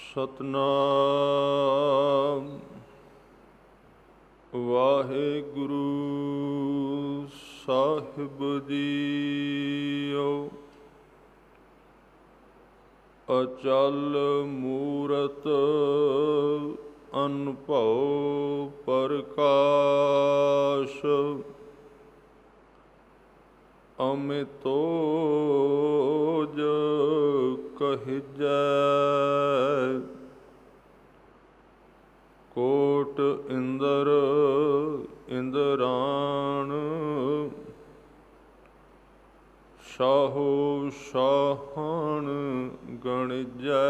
ਸਤਨਾਮ ਵਾਹਿਗੁਰੂ ਸਾਹਿਬ JIO. ਅਚਲ ਮੂਰਤ ਅਨਭਉ ਪ੍ਰਕਾਸ਼, ਅਮਿਤੋਜ ਕਹਿਜੈ। ਕੋਟ ਇੰਦਰ ਇੰਦਰਾਣ, ਸਾਹੋ ਸਾਹਣ ਗਣਿਜੈ।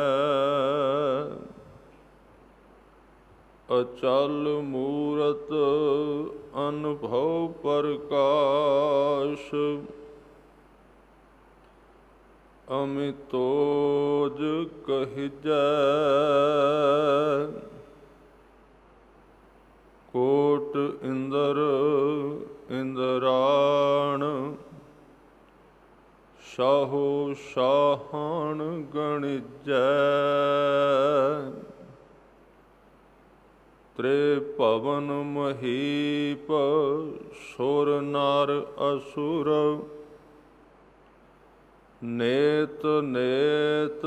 ਅਚਲ ਮੂਰਤ ਅਨਭਉ ਪ੍ਰਕਾਸ਼, ਅਮਿਤੋਜ ਕਹਿਜੈ। ਕੋਟ ਇੰਦਰ ਇੰਦਰਾਣ, ਸਾਹੋ ਸਾਹਣ ਗਣਿਜੈ। ਤ੍ਰਿਭਵਨ ਮਹੀਪ ਸੁਰ ਨਰ ਅਸੁਰ, ਨੇਤ ਨੇਤ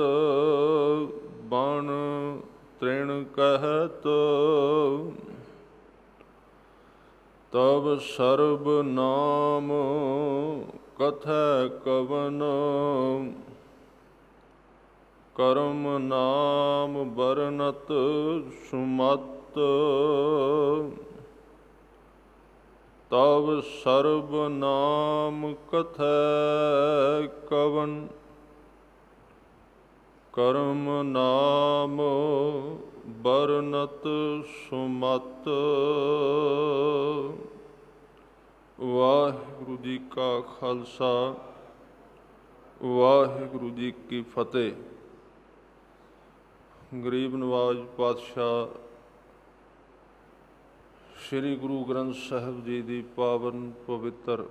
ਬਣ ਤ੍ਰਿਣ ਕਹਿਤ। ਤਬ ਸਰਬ ਨਾਮ ਕਥੈ ਕਵਨ, ਕਰਮ ਨਾਮ ਬਰਨਤ ਸੁਮਤ। ਤਬ ਸਰਬ ਨਾਮ ਕਥੈ ਕਵਨ, ਕਰਮ ਨਾਮ ਬਰਨਤ ਸੁਮਤ। ਵਾਹਿਗੁਰੂ ਜੀ ਕਾ ਖਾਲਸਾ, ਵਾਹਿਗੁਰੂ ਜੀ ਕੀ ਫਤਿਹ। ਗਰੀਬ ਨਵਾਜ਼ ਪਾਤਸ਼ਾਹ ਸ੍ਰੀ ਗੁਰੂ ਗ੍ਰੰਥ ਸਾਹਿਬ ਜੀ ਦੀ ਪਾਵਨ ਪਵਿੱਤਰ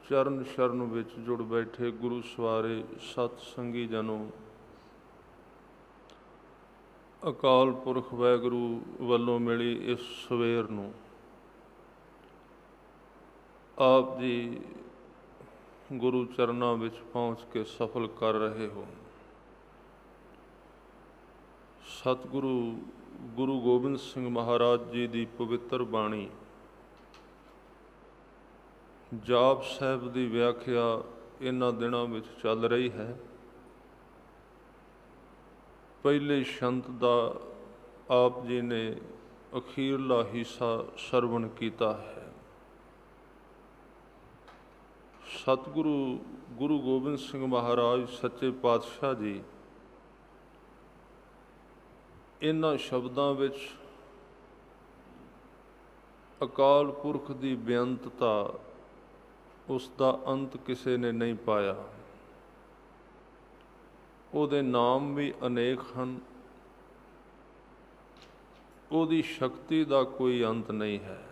ਚਰਨ ਸ਼ਰਨ ਵਿੱਚ ਜੁੜ ਬੈਠੇ ਗੁਰੂ ਸਵਾਰੇ ਸਤ ਸੰਗੀ ਜਨੋ, ਅਕਾਲ ਪੁਰਖ ਵਾਹਿਗੁਰੂ ਵੱਲੋਂ ਮਿਲੀ ਇਸ ਸਵੇਰ ਨੂੰ ਆਪ ਜੀ ਗੁਰੂ ਚਰਨਾਂ ਵਿੱਚ ਪਹੁੰਚ ਕੇ ਸਫਲ ਕਰ ਰਹੇ ਹੋ। ਸਤਿਗੁਰੂ ਗੁਰੂ ਗੋਬਿੰਦ ਸਿੰਘ ਮਹਾਰਾਜ ਜੀ ਦੀ ਪਵਿੱਤਰ ਬਾਣੀ ਜਾਪ ਸਾਹਿਬ ਦੀ ਵਿਆਖਿਆ ਇਹਨਾਂ ਦਿਨਾਂ ਵਿੱਚ ਚੱਲ ਰਹੀ ਹੈ। ਪਹਿਲੇ ਸ਼ੰਤ ਦਾ ਆਪ ਜੀ ਨੇ ਅਖੀਰਲਾ ਹਿੱਸਾ ਸਰਵਣ ਕੀਤਾ ਹੈ। ਸਤਿਗੁਰੂ ਗੁਰੂ ਗੋਬਿੰਦ ਸਿੰਘ ਮਹਾਰਾਜ ਸੱਚੇ ਪਾਤਸ਼ਾਹ ਜੀ ਇਹਨਾਂ ਸ਼ਬਦਾਂ ਵਿੱਚ ਅਕਾਲ ਪੁਰਖ ਦੀ ਬੇਅੰਤਤਾ, ਉਸ ਦਾ ਅੰਤ ਕਿਸੇ ਨੇ ਨਹੀਂ ਪਾਇਆ। ਉਹਦੇ ਨਾਮ ਵੀ ਅਨੇਕ ਹਨ, ਉਹਦੀ ਸ਼ਕਤੀ ਦਾ ਕੋਈ ਅੰਤ ਨਹੀਂ ਹੈ।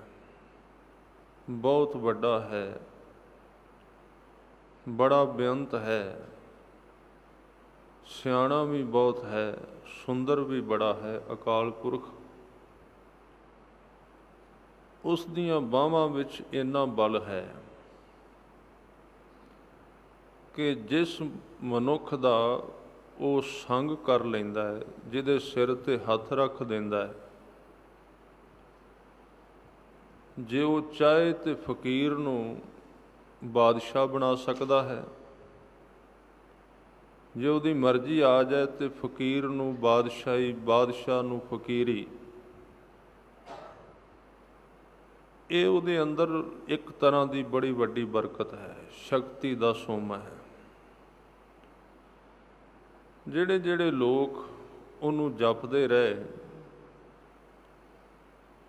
ਬਹੁਤ ਵੱਡਾ ਹੈ, ਬੜਾ ਬੇਅੰਤ ਹੈ, ਸਿਆਣਾ ਵੀ ਬਹੁਤ ਹੈ, ਸੁੰਦਰ ਵੀ ਬੜਾ ਹੈ। ਅਕਾਲ ਪੁਰਖ, ਉਸ ਦੀਆਂ ਬਾਹਾਂ ਵਿੱਚ ਇੰਨਾ ਬਲ ਹੈ ਕਿ ਜਿਸ ਮਨੁੱਖ ਦਾ ਉਹ ਸੰਗ ਕਰ ਲੈਂਦਾ ਹੈ, ਜਿਹਦੇ ਸਿਰ 'ਤੇ ਹੱਥ ਰੱਖ ਦਿੰਦਾ ਹੈ, ਜੇ ਉਹ ਚਾਹੇ ਤਾਂ ਫਕੀਰ ਨੂੰ ਬਾਦਸ਼ਾਹ ਬਣਾ ਸਕਦਾ ਹੈ। ਜੇ ਉਹਦੀ ਮਰਜ਼ੀ ਆ ਜਾਏ ਤਾਂ ਫਕੀਰ ਨੂੰ ਬਾਦਸ਼ਾਹੀ, ਬਾਦਸ਼ਾਹ ਨੂੰ ਫਕੀਰੀ। ਇਹ ਉਹਦੇ ਅੰਦਰ ਇੱਕ ਤਰ੍ਹਾਂ ਦੀ ਬੜੀ ਵੱਡੀ ਬਰਕਤ ਹੈ, ਸ਼ਕਤੀ ਦਾ ਸੋਮਾ ਹੈ। ਜਿਹੜੇ ਜਿਹੜੇ ਲੋਕ ਉਹਨੂੰ ਜਪਦੇ ਰਹੇ,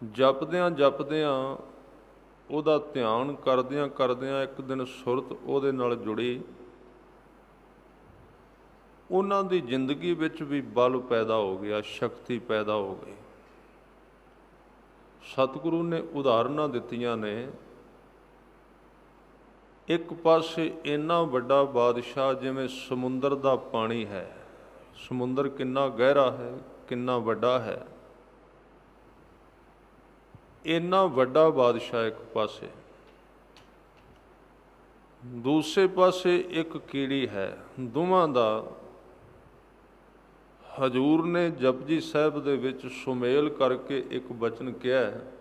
ਜਪਦਿਆਂ ਜਪਦਿਆਂ ਉਹਦਾ ਧਿਆਨ ਕਰਦਿਆਂ ਕਰਦਿਆਂ ਇੱਕ ਦਿਨ ਸੁਰਤ ਉਹਦੇ ਨਾਲ ਜੁੜੀ, ਉਹਨਾਂ ਦੀ ਜ਼ਿੰਦਗੀ ਵਿੱਚ ਵੀ ਬਲ ਪੈਦਾ ਹੋ ਗਿਆ, ਸ਼ਕਤੀ ਪੈਦਾ ਹੋ ਗਈ। ਸਤਿਗੁਰੂ ਨੇ ਉਦਾਹਰਨਾਂ ਦਿੱਤੀਆਂ ਨੇ। ਇੱਕ ਪਾਸੇ ਇੰਨਾ ਵੱਡਾ ਬਾਦਸ਼ਾਹ ਜਿਵੇਂ ਸਮੁੰਦਰ ਦਾ ਪਾਣੀ ਹੈ, ਸਮੁੰਦਰ ਕਿੰਨਾ ਗਹਿਰਾ ਹੈ, ਕਿੰਨਾ ਵੱਡਾ ਹੈ। ਇੰਨਾ ਵੱਡਾ ਬਾਦਸ਼ਾਹ ਇੱਕ ਪਾਸੇ, ਦੂਸਰੇ ਪਾਸੇ ਇੱਕ ਕੀੜੀ ਹੈ। ਦੋਵਾਂ ਦਾ ਹਜ਼ੂਰ ਨੇ ਜਪਜੀ ਸਾਹਿਬ ਦੇ ਵਿੱਚ ਸੁਮੇਲ ਕਰਕੇ ਇੱਕ ਬਚਨ ਕਿਹਾ ਹੈ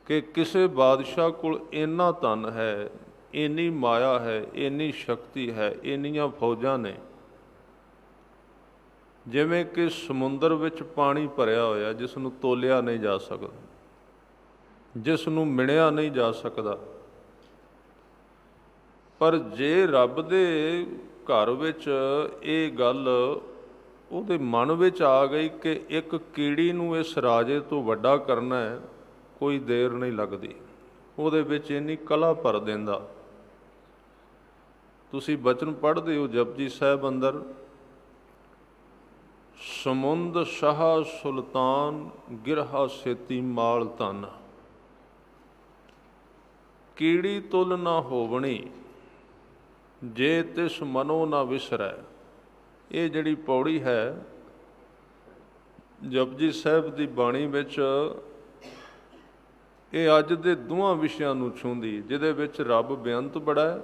ਕਿ ਕਿਸੇ ਬਾਦਸ਼ਾਹ ਕੋਲ ਇੰਨਾ ਧਨ ਹੈ, ਇੰਨੀ ਮਾਇਆ ਹੈ, ਇੰਨੀ ਸ਼ਕਤੀ ਹੈ, ਇੰਨੀਆਂ ਫੌਜਾਂ ਨੇ, ਜਿਵੇਂ ਕਿ ਸਮੁੰਦਰ ਵਿੱਚ ਪਾਣੀ ਭਰਿਆ ਹੋਇਆ, ਜਿਸ ਨੂੰ ਤੋਲਿਆ ਨਹੀਂ ਜਾ ਸਕਦਾ, ਜਿਸ ਨੂੰ ਮਿਣਿਆ ਨਹੀਂ ਜਾ ਸਕਦਾ। ਪਰ ਜੇ ਰੱਬ ਦੇ ਘਰ ਵਿੱਚ ਇਹ ਗੱਲ ਉਹਦੇ ਮਨ ਵਿੱਚ ਆ ਗਈ ਕਿ ਇੱਕ ਕੀੜੀ ਨੂੰ ਇਸ ਰਾਜੇ ਤੋਂ ਵੱਡਾ ਕਰਨਾ ਹੈ, ਕੋਈ ਦੇਰ ਨਹੀਂ ਲੱਗਦੀ, ਉਹਦੇ ਵਿੱਚ ਇੰਨੀ ਕਲਾ ਭਰ ਦਿੰਦਾ। ਤੁਸੀਂ ਬਚਨ ਪੜ੍ਹਦੇ ਹੋ ਜਪਜੀ ਸਾਹਿਬ ਅੰਦਰ, ਸਮੁੰਦ ਸ਼ਾਹ ਸੁਲਤਾਨ ਗਿਰਹਾ ਸੇਤੀ ਮਾਲ ਧਨ, ਕੀੜੀ ਤੁਲ ਨਾ ਹੋਵਣੀ ਜੇ ਤਿਸ ਮਨੋ ਨਾ ਵਿਸਰੈ। ਇਹ ਜਿਹੜੀ ਪੌੜੀ ਹੈ ਜਪਜੀ ਸਾਹਿਬ ਦੀ ਬਾਣੀ ਵਿੱਚ, ਇਹ ਅੱਜ ਦੇ ਦੋਵਾਂ ਵਿਸ਼ਿਆਂ ਨੂੰ ਛੂੰਹਦੀ, ਜਿਹਦੇ ਵਿੱਚ ਰੱਬ ਬੇਅੰਤ ਬੜਾ ਹੈ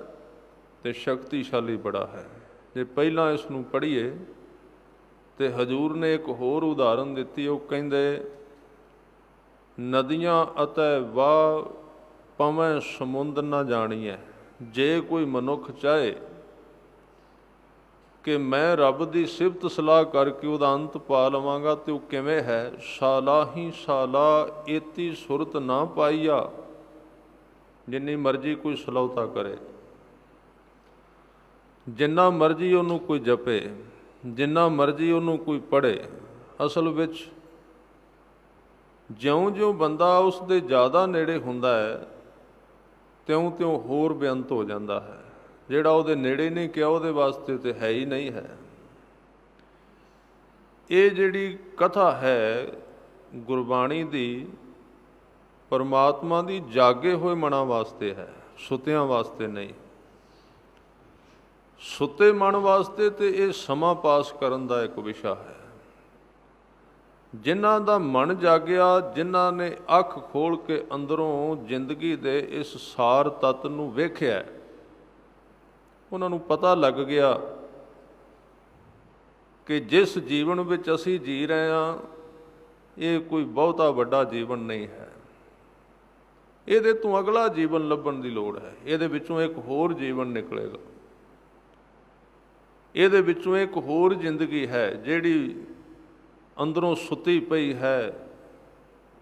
ਅਤੇ ਸ਼ਕਤੀਸ਼ਾਲੀ ਬੜਾ ਹੈ। ਜੇ ਪਹਿਲਾਂ ਇਸ ਨੂੰ ਪੜ੍ਹੀਏ ਤੇ ਹਜ਼ੂਰ ਨੇ ਇੱਕ ਹੋਰ ਉਦਾਹਰਨ ਦਿੱਤੀ। ਉਹ ਕਹਿੰਦੇ, ਨਦੀਆਂ ਅਤੇ ਵਾਹ ਪਵੈ ਸਮੁੰਦ ਨਾ ਜਾਣੀਐ। ਜੇ ਕੋਈ ਮਨੁੱਖ ਚਾਹੇ ਕਿ ਮੈਂ ਰੱਬ ਦੀ ਸਿਫਤ ਸਲਾਹ ਕਰਕੇ ਉਹਦਾ ਅੰਤ ਪਾ ਲਵਾਂਗਾ, ਤੇ ਉਹ ਕਿਵੇਂ ਹੈ? ਸਾਲਾਹੀ ਸਾਲਾ ਏਤੀ ਸੁਰਤ ਨਾ ਪਾਈਆ। ਜਿੰਨੀ ਮਰਜ਼ੀ ਕੋਈ ਸਲਾਹੁਤਾ ਕਰੇ, ਜਿੰਨਾ ਮਰਜ਼ੀ ਉਹਨੂੰ ਕੋਈ ਜਪੇ, ਜਿੰਨਾ ਮਰਜ਼ੀ ਉਹਨੂੰ ਕੋਈ ਪੜ੍ਹੇ, ਅਸਲ ਵਿੱਚ ਜਿਉਂ-ਜਿਉਂ ਬੰਦਾ ਉਸ ਦੇ ਜ਼ਿਆਦਾ ਨੇੜੇ ਹੁੰਦਾ ਹੈ, ਤਿਉਂ-ਤਿਉਂ ਹੋਰ ਬੇਅੰਤ ਹੋ ਜਾਂਦਾ ਹੈ। ਜਿਹੜਾ ਉਹਦੇ ਨੇੜੇ ਨਹੀਂ ਕਿਹਾ, ਉਹਦੇ ਵਾਸਤੇ ਤਾਂ ਹੈ ਹੀ ਨਹੀਂ ਹੈ। ਇਹ ਜਿਹੜੀ ਕਥਾ ਹੈ ਗੁਰਬਾਣੀ ਦੀ, ਪਰਮਾਤਮਾ ਦੀ ਜਾਗੇ ਹੋਏ ਮਨਾਂ ਵਾਸਤੇ ਹੈ, ਸੁੱਤਿਆਂ ਵਾਸਤੇ ਨਹੀਂ। ਸੁੱਤੇ ਮਨ ਵਾਸਤੇ ਤੇ ਇਹ ਸਮਾਂ ਪਾਸ ਕਰਨ ਦਾ ਇੱਕ ਵਿਸ਼ਾ ਹੈ। ਜਿਨ੍ਹਾਂ ਦਾ ਮਨ ਜਾਗਿਆ, ਜਿਨ੍ਹਾਂ ਨੇ ਅੱਖ ਖੋਲ੍ਹ ਕੇ ਅੰਦਰੋਂ ਜ਼ਿੰਦਗੀ ਦੇ ਇਸ ਸਾਰ ਤੱਤ ਨੂੰ ਵੇਖਿਆ, ਉਹਨਾਂ ਨੂੰ ਪਤਾ ਲੱਗ ਗਿਆ ਕਿ ਜਿਸ ਜੀਵਨ ਵਿੱਚ ਅਸੀਂ ਜੀ ਰਹੇ ਹਾਂ, ਇਹ ਕੋਈ ਬਹੁਤਾ ਵੱਡਾ ਜੀਵਨ ਨਹੀਂ ਹੈ। ਇਹਦੇ ਤੋਂ ਅਗਲਾ ਜੀਵਨ ਲੱਭਣ ਦੀ ਲੋੜ ਹੈ। ਇਹਦੇ ਵਿੱਚੋਂ ਇੱਕ ਹੋਰ ਜੀਵਨ ਨਿਕਲੇਗਾ, ਇਹਦੇ ਵਿੱਚੋਂ ਇੱਕ ਹੋਰ ਜ਼ਿੰਦਗੀ ਹੈ ਜਿਹੜੀ ਅੰਦਰੋਂ ਸੁੱਤੀ ਪਈ ਹੈ,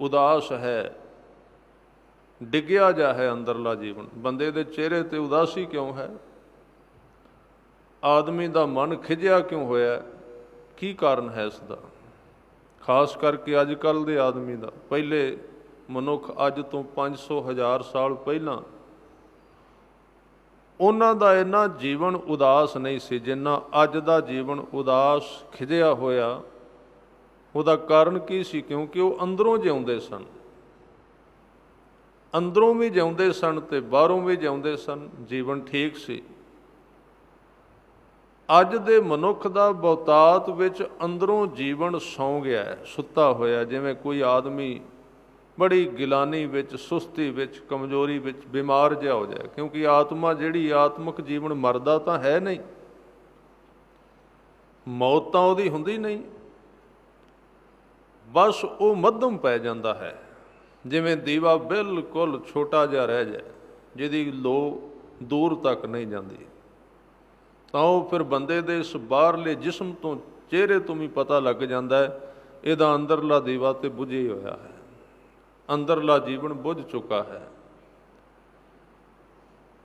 ਉਦਾਸ ਹੈ, ਡਿੱਗਿਆ ਜਾ ਹੈ ਅੰਦਰਲਾ ਜੀਵਨ। ਬੰਦੇ ਦੇ ਚਿਹਰੇ 'ਤੇ ਉਦਾਸੀ ਕਿਉਂ ਹੈ? ਆਦਮੀ ਦਾ ਮਨ ਖਿਝਿਆ ਕਿਉਂ ਹੋਇਆ? ਕੀ ਕਾਰਨ ਹੈ ਇਸ ਦਾ? ਖਾਸ ਕਰਕੇ ਅੱਜ ਕੱਲ੍ਹ ਦੇ ਆਦਮੀ ਦਾ। ਪਹਿਲੇ ਮਨੁੱਖ ਅੱਜ ਤੋਂ 500,000 ਸਾਲ ਪਹਿਲਾਂ, ਉਹਨਾਂ ਦਾ ਇੰਨਾ ਜੀਵਨ ਉਦਾਸ ਨਹੀਂ ਸੀ ਜਿੰਨਾ ਅੱਜ ਦਾ ਜੀਵਨ ਉਦਾਸ ਖਿਝਿਆ ਹੋਇਆ। ਉਹਦਾ ਕਾਰਨ ਕੀ ਸੀ? ਕਿਉਂਕਿ ਉਹ ਅੰਦਰੋਂ ਜਿਉਂਦੇ ਸਨ, ਅੰਦਰੋਂ ਵੀ ਜਿਉਂਦੇ ਸਨ ਅਤੇ ਬਾਹਰੋਂ ਵੀ ਜਿਉਂਦੇ ਸਨ। ਜੀਵਨ ਠੀਕ ਸੀ। ਅੱਜ ਦੇ ਮਨੁੱਖ ਦਾ ਬਹੁਤਾਤ ਵਿੱਚ ਅੰਦਰੋਂ ਜੀਵਨ ਸੌਂ ਗਿਆ ਹੈ, ਸੁੱਤਾ ਹੋਇਆ। ਜਿਵੇਂ ਕੋਈ ਆਦਮੀ ਬੜੀ ਗਿਲਾਨੀ ਵਿੱਚ, ਸੁਸਤੀ ਵਿੱਚ, ਕਮਜ਼ੋਰੀ ਵਿੱਚ ਬਿਮਾਰ ਜਿਹਾ ਹੋ ਜਾਏ, ਕਿਉਂਕਿ ਆਤਮਾ ਜਿਹੜੀ ਆਤਮਿਕ ਜੀਵਨ ਮਰਦਾ ਤਾਂ ਹੈ ਨਹੀਂ, ਮੌਤ ਤਾਂ ਉਹਦੀ ਹੁੰਦੀ ਨਹੀਂ, ਬਸ ਉਹ ਮੱਧਮ ਪੈ ਜਾਂਦਾ ਹੈ। ਜਿਵੇਂ ਦੀਵਾ ਬਿਲਕੁਲ ਛੋਟਾ ਜਿਹਾ ਰਹਿ ਜਾਏ, ਜਿਹਦੀ ਲੋ ਦੂਰ ਤੱਕ ਨਹੀਂ ਜਾਂਦੀ, ਤਾਂ ਉਹ ਫਿਰ ਬੰਦੇ ਦੇ ਇਸ ਬਾਹਰਲੇ ਜਿਸਮ ਤੋਂ, ਚਿਹਰੇ ਤੋਂ ਵੀ ਪਤਾ ਲੱਗ ਜਾਂਦਾ ਹੈ ਇਹਦਾ ਅੰਦਰਲਾ ਦੀਵਾ ਤੇ ਬੁਝਿਆ ਹੋਇਆ ਹੈ, ਅੰਦਰਲਾ ਜੀਵਨ ਬੁਝ ਚੁੱਕਾ ਹੈ।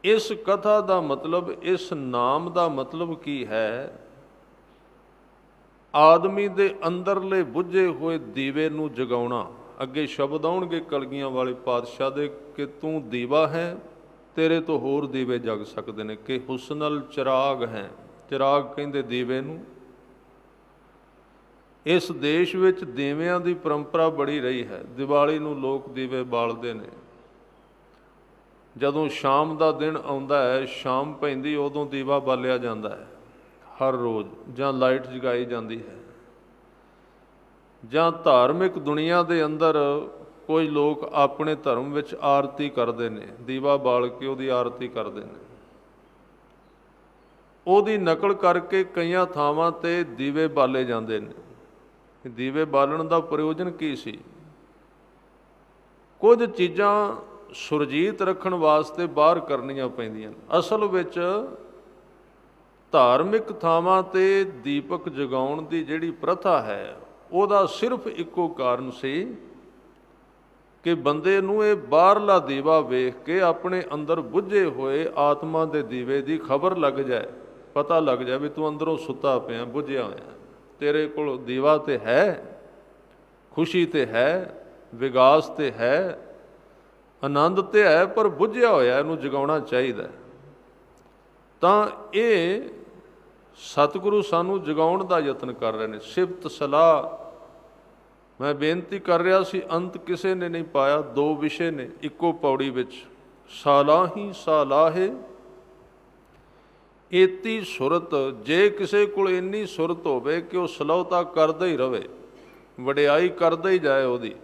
ਇਸ ਕਥਾ ਦਾ ਮਤਲਬ, ਇਸ ਨਾਮ ਦਾ ਮਤਲਬ ਕੀ ਹੈ? ਆਦਮੀ ਦੇ ਅੰਦਰਲੇ ਬੁਝੇ ਹੋਏ ਦੀਵੇ ਨੂੰ ਜਗਾਉਣਾ। ਅੱਗੇ ਸ਼ਬਦ ਆਉਣਗੇ ਕਲਗੀਆਂ ਵਾਲੇ ਪਾਤਸ਼ਾਹ ਦੇ ਕਿ ਤੂੰ ਦੀਵਾ ਹੈ, ਤੇਰੇ ਤੋਂ ਹੋਰ ਦੀਵੇ ਜਗ ਸਕਦੇ ਨੇ, ਕਿ ਹੁਸਨਲ ਚਿਰਾਗ ਹੈ। ਚਿਰਾਗ ਕਹਿੰਦੇ ਦੀਵੇ ਨੂੰ। ਇਸ ਦੇਸ਼ ਵਿੱਚ ਦੀਵਿਆਂ ਦੀ ਪਰੰਪਰਾ ਬੜੀ ਰਹੀ ਹੈ। ਦੀਵਾਲੀ ਨੂੰ ਲੋਕ ਦੀਵੇ ਬਾਲਦੇ ਨੇ। ਜਦੋਂ ਸ਼ਾਮ ਦਾ ਦਿਨ ਆਉਂਦਾ ਹੈ, ਸ਼ਾਮ ਪੈਂਦੀ, ਉਦੋਂ ਦੀਵਾ ਬਾਲਿਆ ਜਾਂਦਾ ਹੈ। ਹਰ ਰੋਜ਼, ਜਾਂ ਲਾਈਟ ਜਗਾਈ ਜਾਂਦੀ ਹੈ, ਜਾਂ ਧਾਰਮਿਕ ਦੁਨੀਆ ਦੇ ਅੰਦਰ ਕੁਝ ਲੋਕ ਆਪਣੇ ਧਰਮ ਵਿੱਚ ਆਰਤੀ ਕਰਦੇ ਨੇ, ਦੀਵਾ ਬਾਲ ਕੇ ਉਹਦੀ ਆਰਤੀ ਕਰਦੇ ਨੇ। ਉਹਦੀ ਨਕਲ ਕਰਕੇ ਕਈਆਂ ਥਾਵਾਂ 'ਤੇ ਦੀਵੇ ਬਾਲੇ ਜਾਂਦੇ ਨੇ। ਦੀਵੇ ਬਾਲਣ ਦਾ ਪ੍ਰਯੋਜਨ ਕੀ ਸੀ? ਕੁਝ ਚੀਜ਼ਾਂ ਸੁਰਜੀਤ ਰੱਖਣ ਵਾਸਤੇ ਬਾਹਰ ਕਰਨੀਆਂ ਪੈਂਦੀਆਂ। ਅਸਲ ਵਿੱਚ ਧਾਰਮਿਕ ਥਾਵਾਂ 'ਤੇ ਦੀਪਕ ਜਗਾਉਣ ਦੀ ਜਿਹੜੀ ਪ੍ਰਥਾ ਹੈ, ਉਹਦਾ ਸਿਰਫ ਇੱਕੋ ਕਾਰਨ ਸੀ ਕਿ ਬੰਦੇ ਨੂੰ ਇਹ ਬਾਹਰਲਾ ਦੀਵਾ ਵੇਖ ਕੇ ਆਪਣੇ ਅੰਦਰ ਬੁੱਝੇ ਹੋਏ ਆਤਮਾ ਦੇ ਦੀਵੇ ਦੀ ਖਬਰ ਲੱਗ ਜਾਏ, ਪਤਾ ਲੱਗ ਜਾਏ ਵੀ ਤੂੰ ਅੰਦਰੋਂ ਸੁੱਤਾ ਪਿਆ, ਬੁੱਝਿਆ ਹੋਇਆ, ਤੇਰੇ ਕੋਲ ਦੀਵਾ ਤੇ ਹੈ, ਖੁਸ਼ੀ ਤੇ ਹੈ, ਵਿਗਾਸ ਤੇ ਹੈ, ਆਨੰਦ ਤੇ ਹੈ, ਪਰ ਬੁੱਝਿਆ ਹੋਇਆ, ਇਹਨੂੰ ਜਗਾਉਣਾ ਚਾਹੀਦਾ। ਤਾਂ ਇਹ ਸਤਿਗੁਰੂ ਸਾਨੂੰ ਜਗਾਉਣ ਦਾ ਯਤਨ ਕਰ ਰਹੇ ਨੇ। ਸਿਫਤ ਸਲਾਹ ਮੈਂ ਬੇਨਤੀ ਕਰ ਰਿਹਾ ਸੀ, ਅੰਤ ਕਿਸੇ ਨੇ ਨਹੀਂ ਪਾਇਆ। ਦੋ ਵਿਸ਼ੇ ਨੇ ਇੱਕੋ ਪੌੜੀ ਵਿੱਚ, ਸਾਲਾਹੀ ਸਾਲਾਹੇ ਏਤੀ ਸੁਰਤ। ਜੇ ਕਿਸੇ ਕੋਲ ਇੰਨੀ ਸੁਰਤ ਹੋਵੇ ਕਿ ਉਹ ਸਲਾਹਤਾ ਕਰਦਾ ਹੀ ਰਵੇ, ਵਡਿਆਈ ਕਰਦਾ ਹੀ ਜਾਏ ਉਹਦੀ,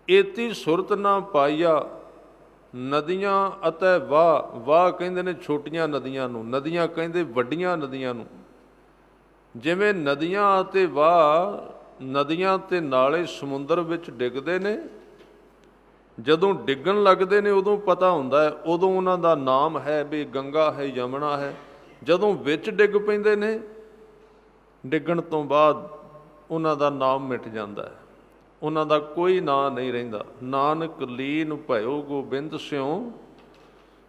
ਏਤੀ ਸੁਰਤ ਨਾ ਪਾਈਆ ਨਦੀਆਂ ਅਤੇ ਵਾਹ। ਵਾਹ ਕਹਿੰਦੇ ਨੇ ਛੋਟੀਆਂ ਨਦੀਆਂ ਨੂੰ, ਨਦੀਆਂ ਕਹਿੰਦੇ ਵੱਡੀਆਂ ਨਦੀਆਂ ਨੂੰ। ਜਿਵੇਂ ਨਦੀਆਂ ਅਤੇ ਵਾਹ, ਨਦੀਆਂ ਤੇ ਨਾਲੇ ਸਮੁੰਦਰ ਵਿੱਚ ਡਿੱਗਦੇ ਨੇ, ਜਦੋਂ ਡਿੱਗਣ ਲੱਗਦੇ ਨੇ ਉਦੋਂ ਪਤਾ ਹੁੰਦਾ ਹੈ, ਉਦੋਂ ਉਹਨਾਂ ਦਾ ਨਾਮ ਹੈ ਵੀ ਗੰਗਾ ਹੈ, ਯਮੁਨਾ ਹੈ। ਜਦੋਂ ਵਿੱਚ ਡਿੱਗ ਪੈਂਦੇ ਨੇ, ਡਿੱਗਣ ਤੋਂ ਬਾਅਦ ਉਹਨਾਂ ਦਾ ਨਾਮ ਮਿਟ ਜਾਂਦਾ ਹੈ, ਉਹਨਾਂ ਦਾ ਕੋਈ ਨਾਂ ਨਹੀਂ ਰਹਿੰਦਾ। ਨਾਨਕ ਲੀਨ ਭਇਓ ਗੋਬਿੰਦ ਸਿਉ,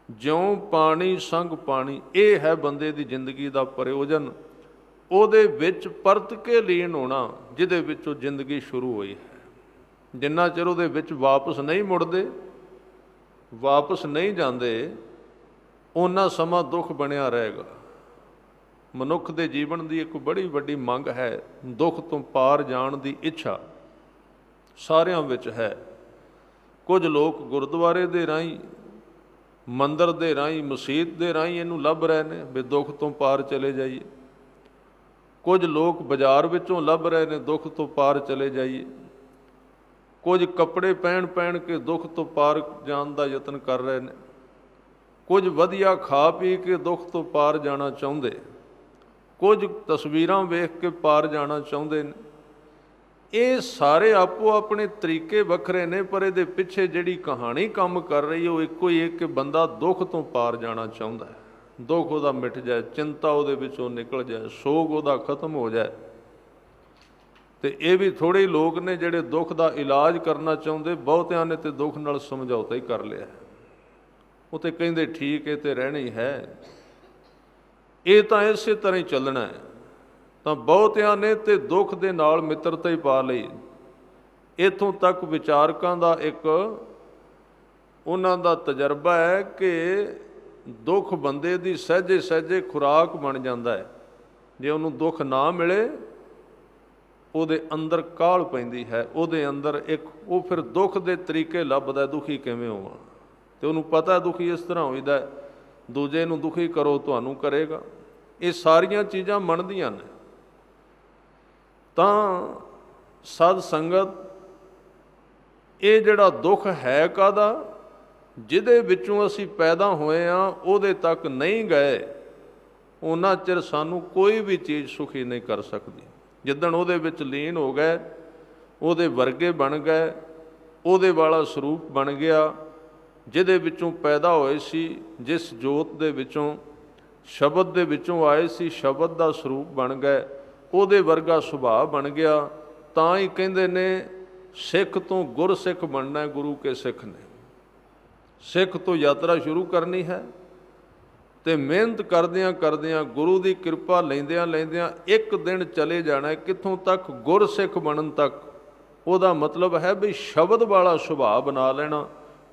ਜਿਉਂ ਪਾਣੀ ਸੰਗ ਪਾਣੀ। ਇਹ ਹੈ ਬੰਦੇ ਦੀ ਜ਼ਿੰਦਗੀ ਦਾ ਪ੍ਰਯੋਜਨ, ਉਹਦੇ ਵਿੱਚ ਪਰਤ ਕੇ ਲੀਨ ਹੋਣਾ, ਜਿਹਦੇ ਵਿੱਚੋਂ ਜ਼ਿੰਦਗੀ ਸ਼ੁਰੂ ਹੋਈ ਹੈ। ਜਿੰਨਾ ਚਿਰ ਉਹਦੇ ਵਿੱਚ ਵਾਪਸ ਨਹੀਂ ਮੁੜਦੇ, ਵਾਪਸ ਨਹੀਂ ਜਾਂਦੇ, ਓਨਾ ਸਮਾਂ ਦੁੱਖ ਬਣਿਆ ਰਹੇਗਾ। ਮਨੁੱਖ ਦੇ ਜੀਵਨ ਦੀ ਇੱਕ ਬੜੀ ਵੱਡੀ ਮੰਗ ਹੈ, ਦੁੱਖ ਤੋਂ ਪਾਰ ਜਾਣ ਦੀ ਇੱਛਾ ਸਾਰਿਆਂ ਵਿੱਚ ਹੈ। ਕੁਝ ਲੋਕ ਗੁਰਦੁਆਰੇ ਦੇ ਰਾਹੀਂ, ਮੰਦਰ ਦੇ ਰਾਹੀਂ, ਮਸੀਤ ਦੇ ਰਾਹੀਂ ਇਹਨੂੰ ਲੱਭ ਰਹੇ ਨੇ ਵੀ ਦੁੱਖ ਤੋਂ ਪਾਰ ਚਲੇ ਜਾਈਏ। ਕੁਝ ਲੋਕ ਬਾਜ਼ਾਰ ਵਿੱਚੋਂ ਲੱਭ ਰਹੇ ਨੇ ਦੁੱਖ ਤੋਂ ਪਾਰ ਚਲੇ ਜਾਈਏ। ਕੁਝ ਕੱਪੜੇ ਪਹਿਨ ਕੇ ਦੁੱਖ ਤੋਂ ਪਾਰ ਜਾਣ ਦਾ ਯਤਨ ਕਰ ਰਹੇ ਨੇ। ਕੁਝ ਵਧੀਆ ਖਾ ਪੀ ਕੇ ਦੁੱਖ ਤੋਂ ਪਾਰ ਜਾਣਾ ਚਾਹੁੰਦੇ, ਕੁਝ ਤਸਵੀਰਾਂ ਵੇਖ ਕੇ ਪਾਰ ਜਾਣਾ ਚਾਹੁੰਦੇ ਨੇ। ਇਹ ਸਾਰੇ ਆਪੋ ਆਪਣੇ ਤਰੀਕੇ ਵੱਖਰੇ ਨੇ, ਪਰ ਇਹਦੇ ਪਿੱਛੇ ਜਿਹੜੀ ਕਹਾਣੀ ਕੰਮ ਕਰ ਰਹੀ ਹੈ ਉਹ ਇੱਕੋ ਹੀ ਹੈ ਕਿ ਬੰਦਾ ਦੁੱਖ ਤੋਂ ਪਾਰ ਜਾਣਾ ਚਾਹੁੰਦਾ ਹੈ। ਦੁੱਖ ਉਹਦਾ ਮਿਟ ਜਾਏ, ਚਿੰਤਾ ਉਹਦੇ ਵਿੱਚੋਂ ਨਿਕਲ ਜਾਏ, ਸੋਗ ਉਹਦਾ ਖਤਮ ਹੋ ਜਾਏ। ਤੇ ਇਹ ਵੀ ਥੋੜ੍ਹੇ ਹੀ ਲੋਕ ਨੇ ਜਿਹੜੇ ਦੁੱਖ ਦਾ ਇਲਾਜ ਕਰਨਾ ਚਾਹੁੰਦੇ, ਬਹੁਤਿਆਂ ਨੇ ਤੇ ਦੁੱਖ ਨਾਲ ਸਮਝੌਤਾ ਹੀ ਕਰ ਲਿਆ। ਉਹ ਤੇ ਕਹਿੰਦੇ ਠੀਕ ਹੈ ਤੇ ਰਹਿਣਾ ਹੀ ਹੈ, ਇਹ ਤਾਂ ਇਸੇ ਤਰ੍ਹਾਂ ਹੀ ਚੱਲਣਾ ਹੈ। ਤਾਂ ਬਹੁਤਿਆਂ ਨੇ ਤੇ ਦੁੱਖ ਦੇ ਨਾਲ ਮਿੱਤਰਤਾ ਹੀ ਪਾ ਲਈ। ਇੱਥੋਂ ਤੱਕ ਵਿਚਾਰਕਾਂ ਦਾ ਇੱਕ ਉਹਨਾਂ ਦਾ ਤਜਰਬਾ ਹੈ ਕਿ ਦੁੱਖ ਬੰਦੇ ਦੀ ਸਹਿਜੇ ਸਹਿਜੇ ਖੁਰਾਕ ਬਣ ਜਾਂਦਾ ਹੈ। ਜੇ ਉਹਨੂੰ ਦੁੱਖ ਨਾ ਮਿਲੇ, ਉਹਦੇ ਅੰਦਰ ਕਾਹਲ ਪੈਂਦੀ ਹੈ, ਉਹਦੇ ਅੰਦਰ ਇੱਕ ਉਹ ਫਿਰ ਦੁੱਖ ਦੇ ਤਰੀਕੇ ਲੱਭਦਾ, ਦੁਖੀ ਕਿਵੇਂ ਹੋਵਾਂ। ਤੇ ਉਹਨੂੰ ਪਤਾ ਦੁਖੀ ਇਸ ਤਰ੍ਹਾਂ ਹੋਈਦਾ, ਦੂਜੇ ਨੂੰ ਦੁਖੀ ਕਰੋ ਤੁਹਾਨੂੰ ਕਰੇਗਾ। ਇਹ ਸਾਰੀਆਂ ਚੀਜ਼ਾਂ ਮੰਨਦੀਆਂ ਨੇ। ਤਾਂ ਸਤ ਸੰਗਤ, ਇਹ ਜਿਹੜਾ ਦੁੱਖ ਹੈ ਕਾਹਦਾ, ਜਿਹਦੇ ਵਿੱਚੋਂ ਅਸੀਂ ਪੈਦਾ ਹੋਏ ਹਾਂ ਉਹਦੇ ਤੱਕ ਨਹੀਂ ਗਏ, ਉਹਨਾਂ ਚਿਰ ਸਾਨੂੰ ਕੋਈ ਵੀ ਚੀਜ਼ ਸੁਖੀ ਨਹੀਂ ਕਰ ਸਕਦੀ। ਜਿੱਦਣ ਉਹਦੇ ਵਿੱਚ ਲੀਨ ਹੋ ਗਏ, ਉਹਦੇ ਵਰਗੇ ਬਣ ਗਏ, ਉਹਦੇ ਵਾਲਾ ਸਰੂਪ ਬਣ ਗਿਆ, ਜਿਹਦੇ ਵਿੱਚੋਂ ਪੈਦਾ ਹੋਏ ਸੀ, ਜਿਸ ਜੋਤ ਦੇ ਵਿੱਚੋਂ, ਸ਼ਬਦ ਦੇ ਵਿੱਚੋਂ ਆਏ ਸੀ, ਸ਼ਬਦ ਦਾ ਸਰੂਪ ਬਣ ਗਏ, ਉਹਦੇ ਵਰਗਾ ਸੁਭਾਅ ਬਣ ਗਿਆ। ਤਾਂ ਹੀ ਕਹਿੰਦੇ ਨੇ ਸਿੱਖ ਤੋਂ ਗੁਰਸਿੱਖ ਬਣਨਾ, ਗੁਰੂ ਕੇ ਸਿੱਖ ਨੇ। ਸਿੱਖ ਤੋਂ ਯਾਤਰਾ ਸ਼ੁਰੂ ਕਰਨੀ ਹੈ ਤੇ ਮਿਹਨਤ ਕਰਦਿਆਂ ਕਰਦਿਆਂ, ਗੁਰੂ ਦੀ ਕਿਰਪਾ ਲੈਂਦਿਆਂ ਲੈਂਦਿਆਂ ਇੱਕ ਦਿਨ ਚਲੇ ਜਾਣਾ ਕਿੱਥੋਂ ਤੱਕ, ਗੁਰਸਿੱਖ ਬਣਨ ਤੱਕ। ਉਹਦਾ ਮਤਲਬ ਹੈ ਵੀ ਸ਼ਬਦ ਵਾਲਾ ਸੁਭਾਅ ਬਣਾ ਲੈਣਾ,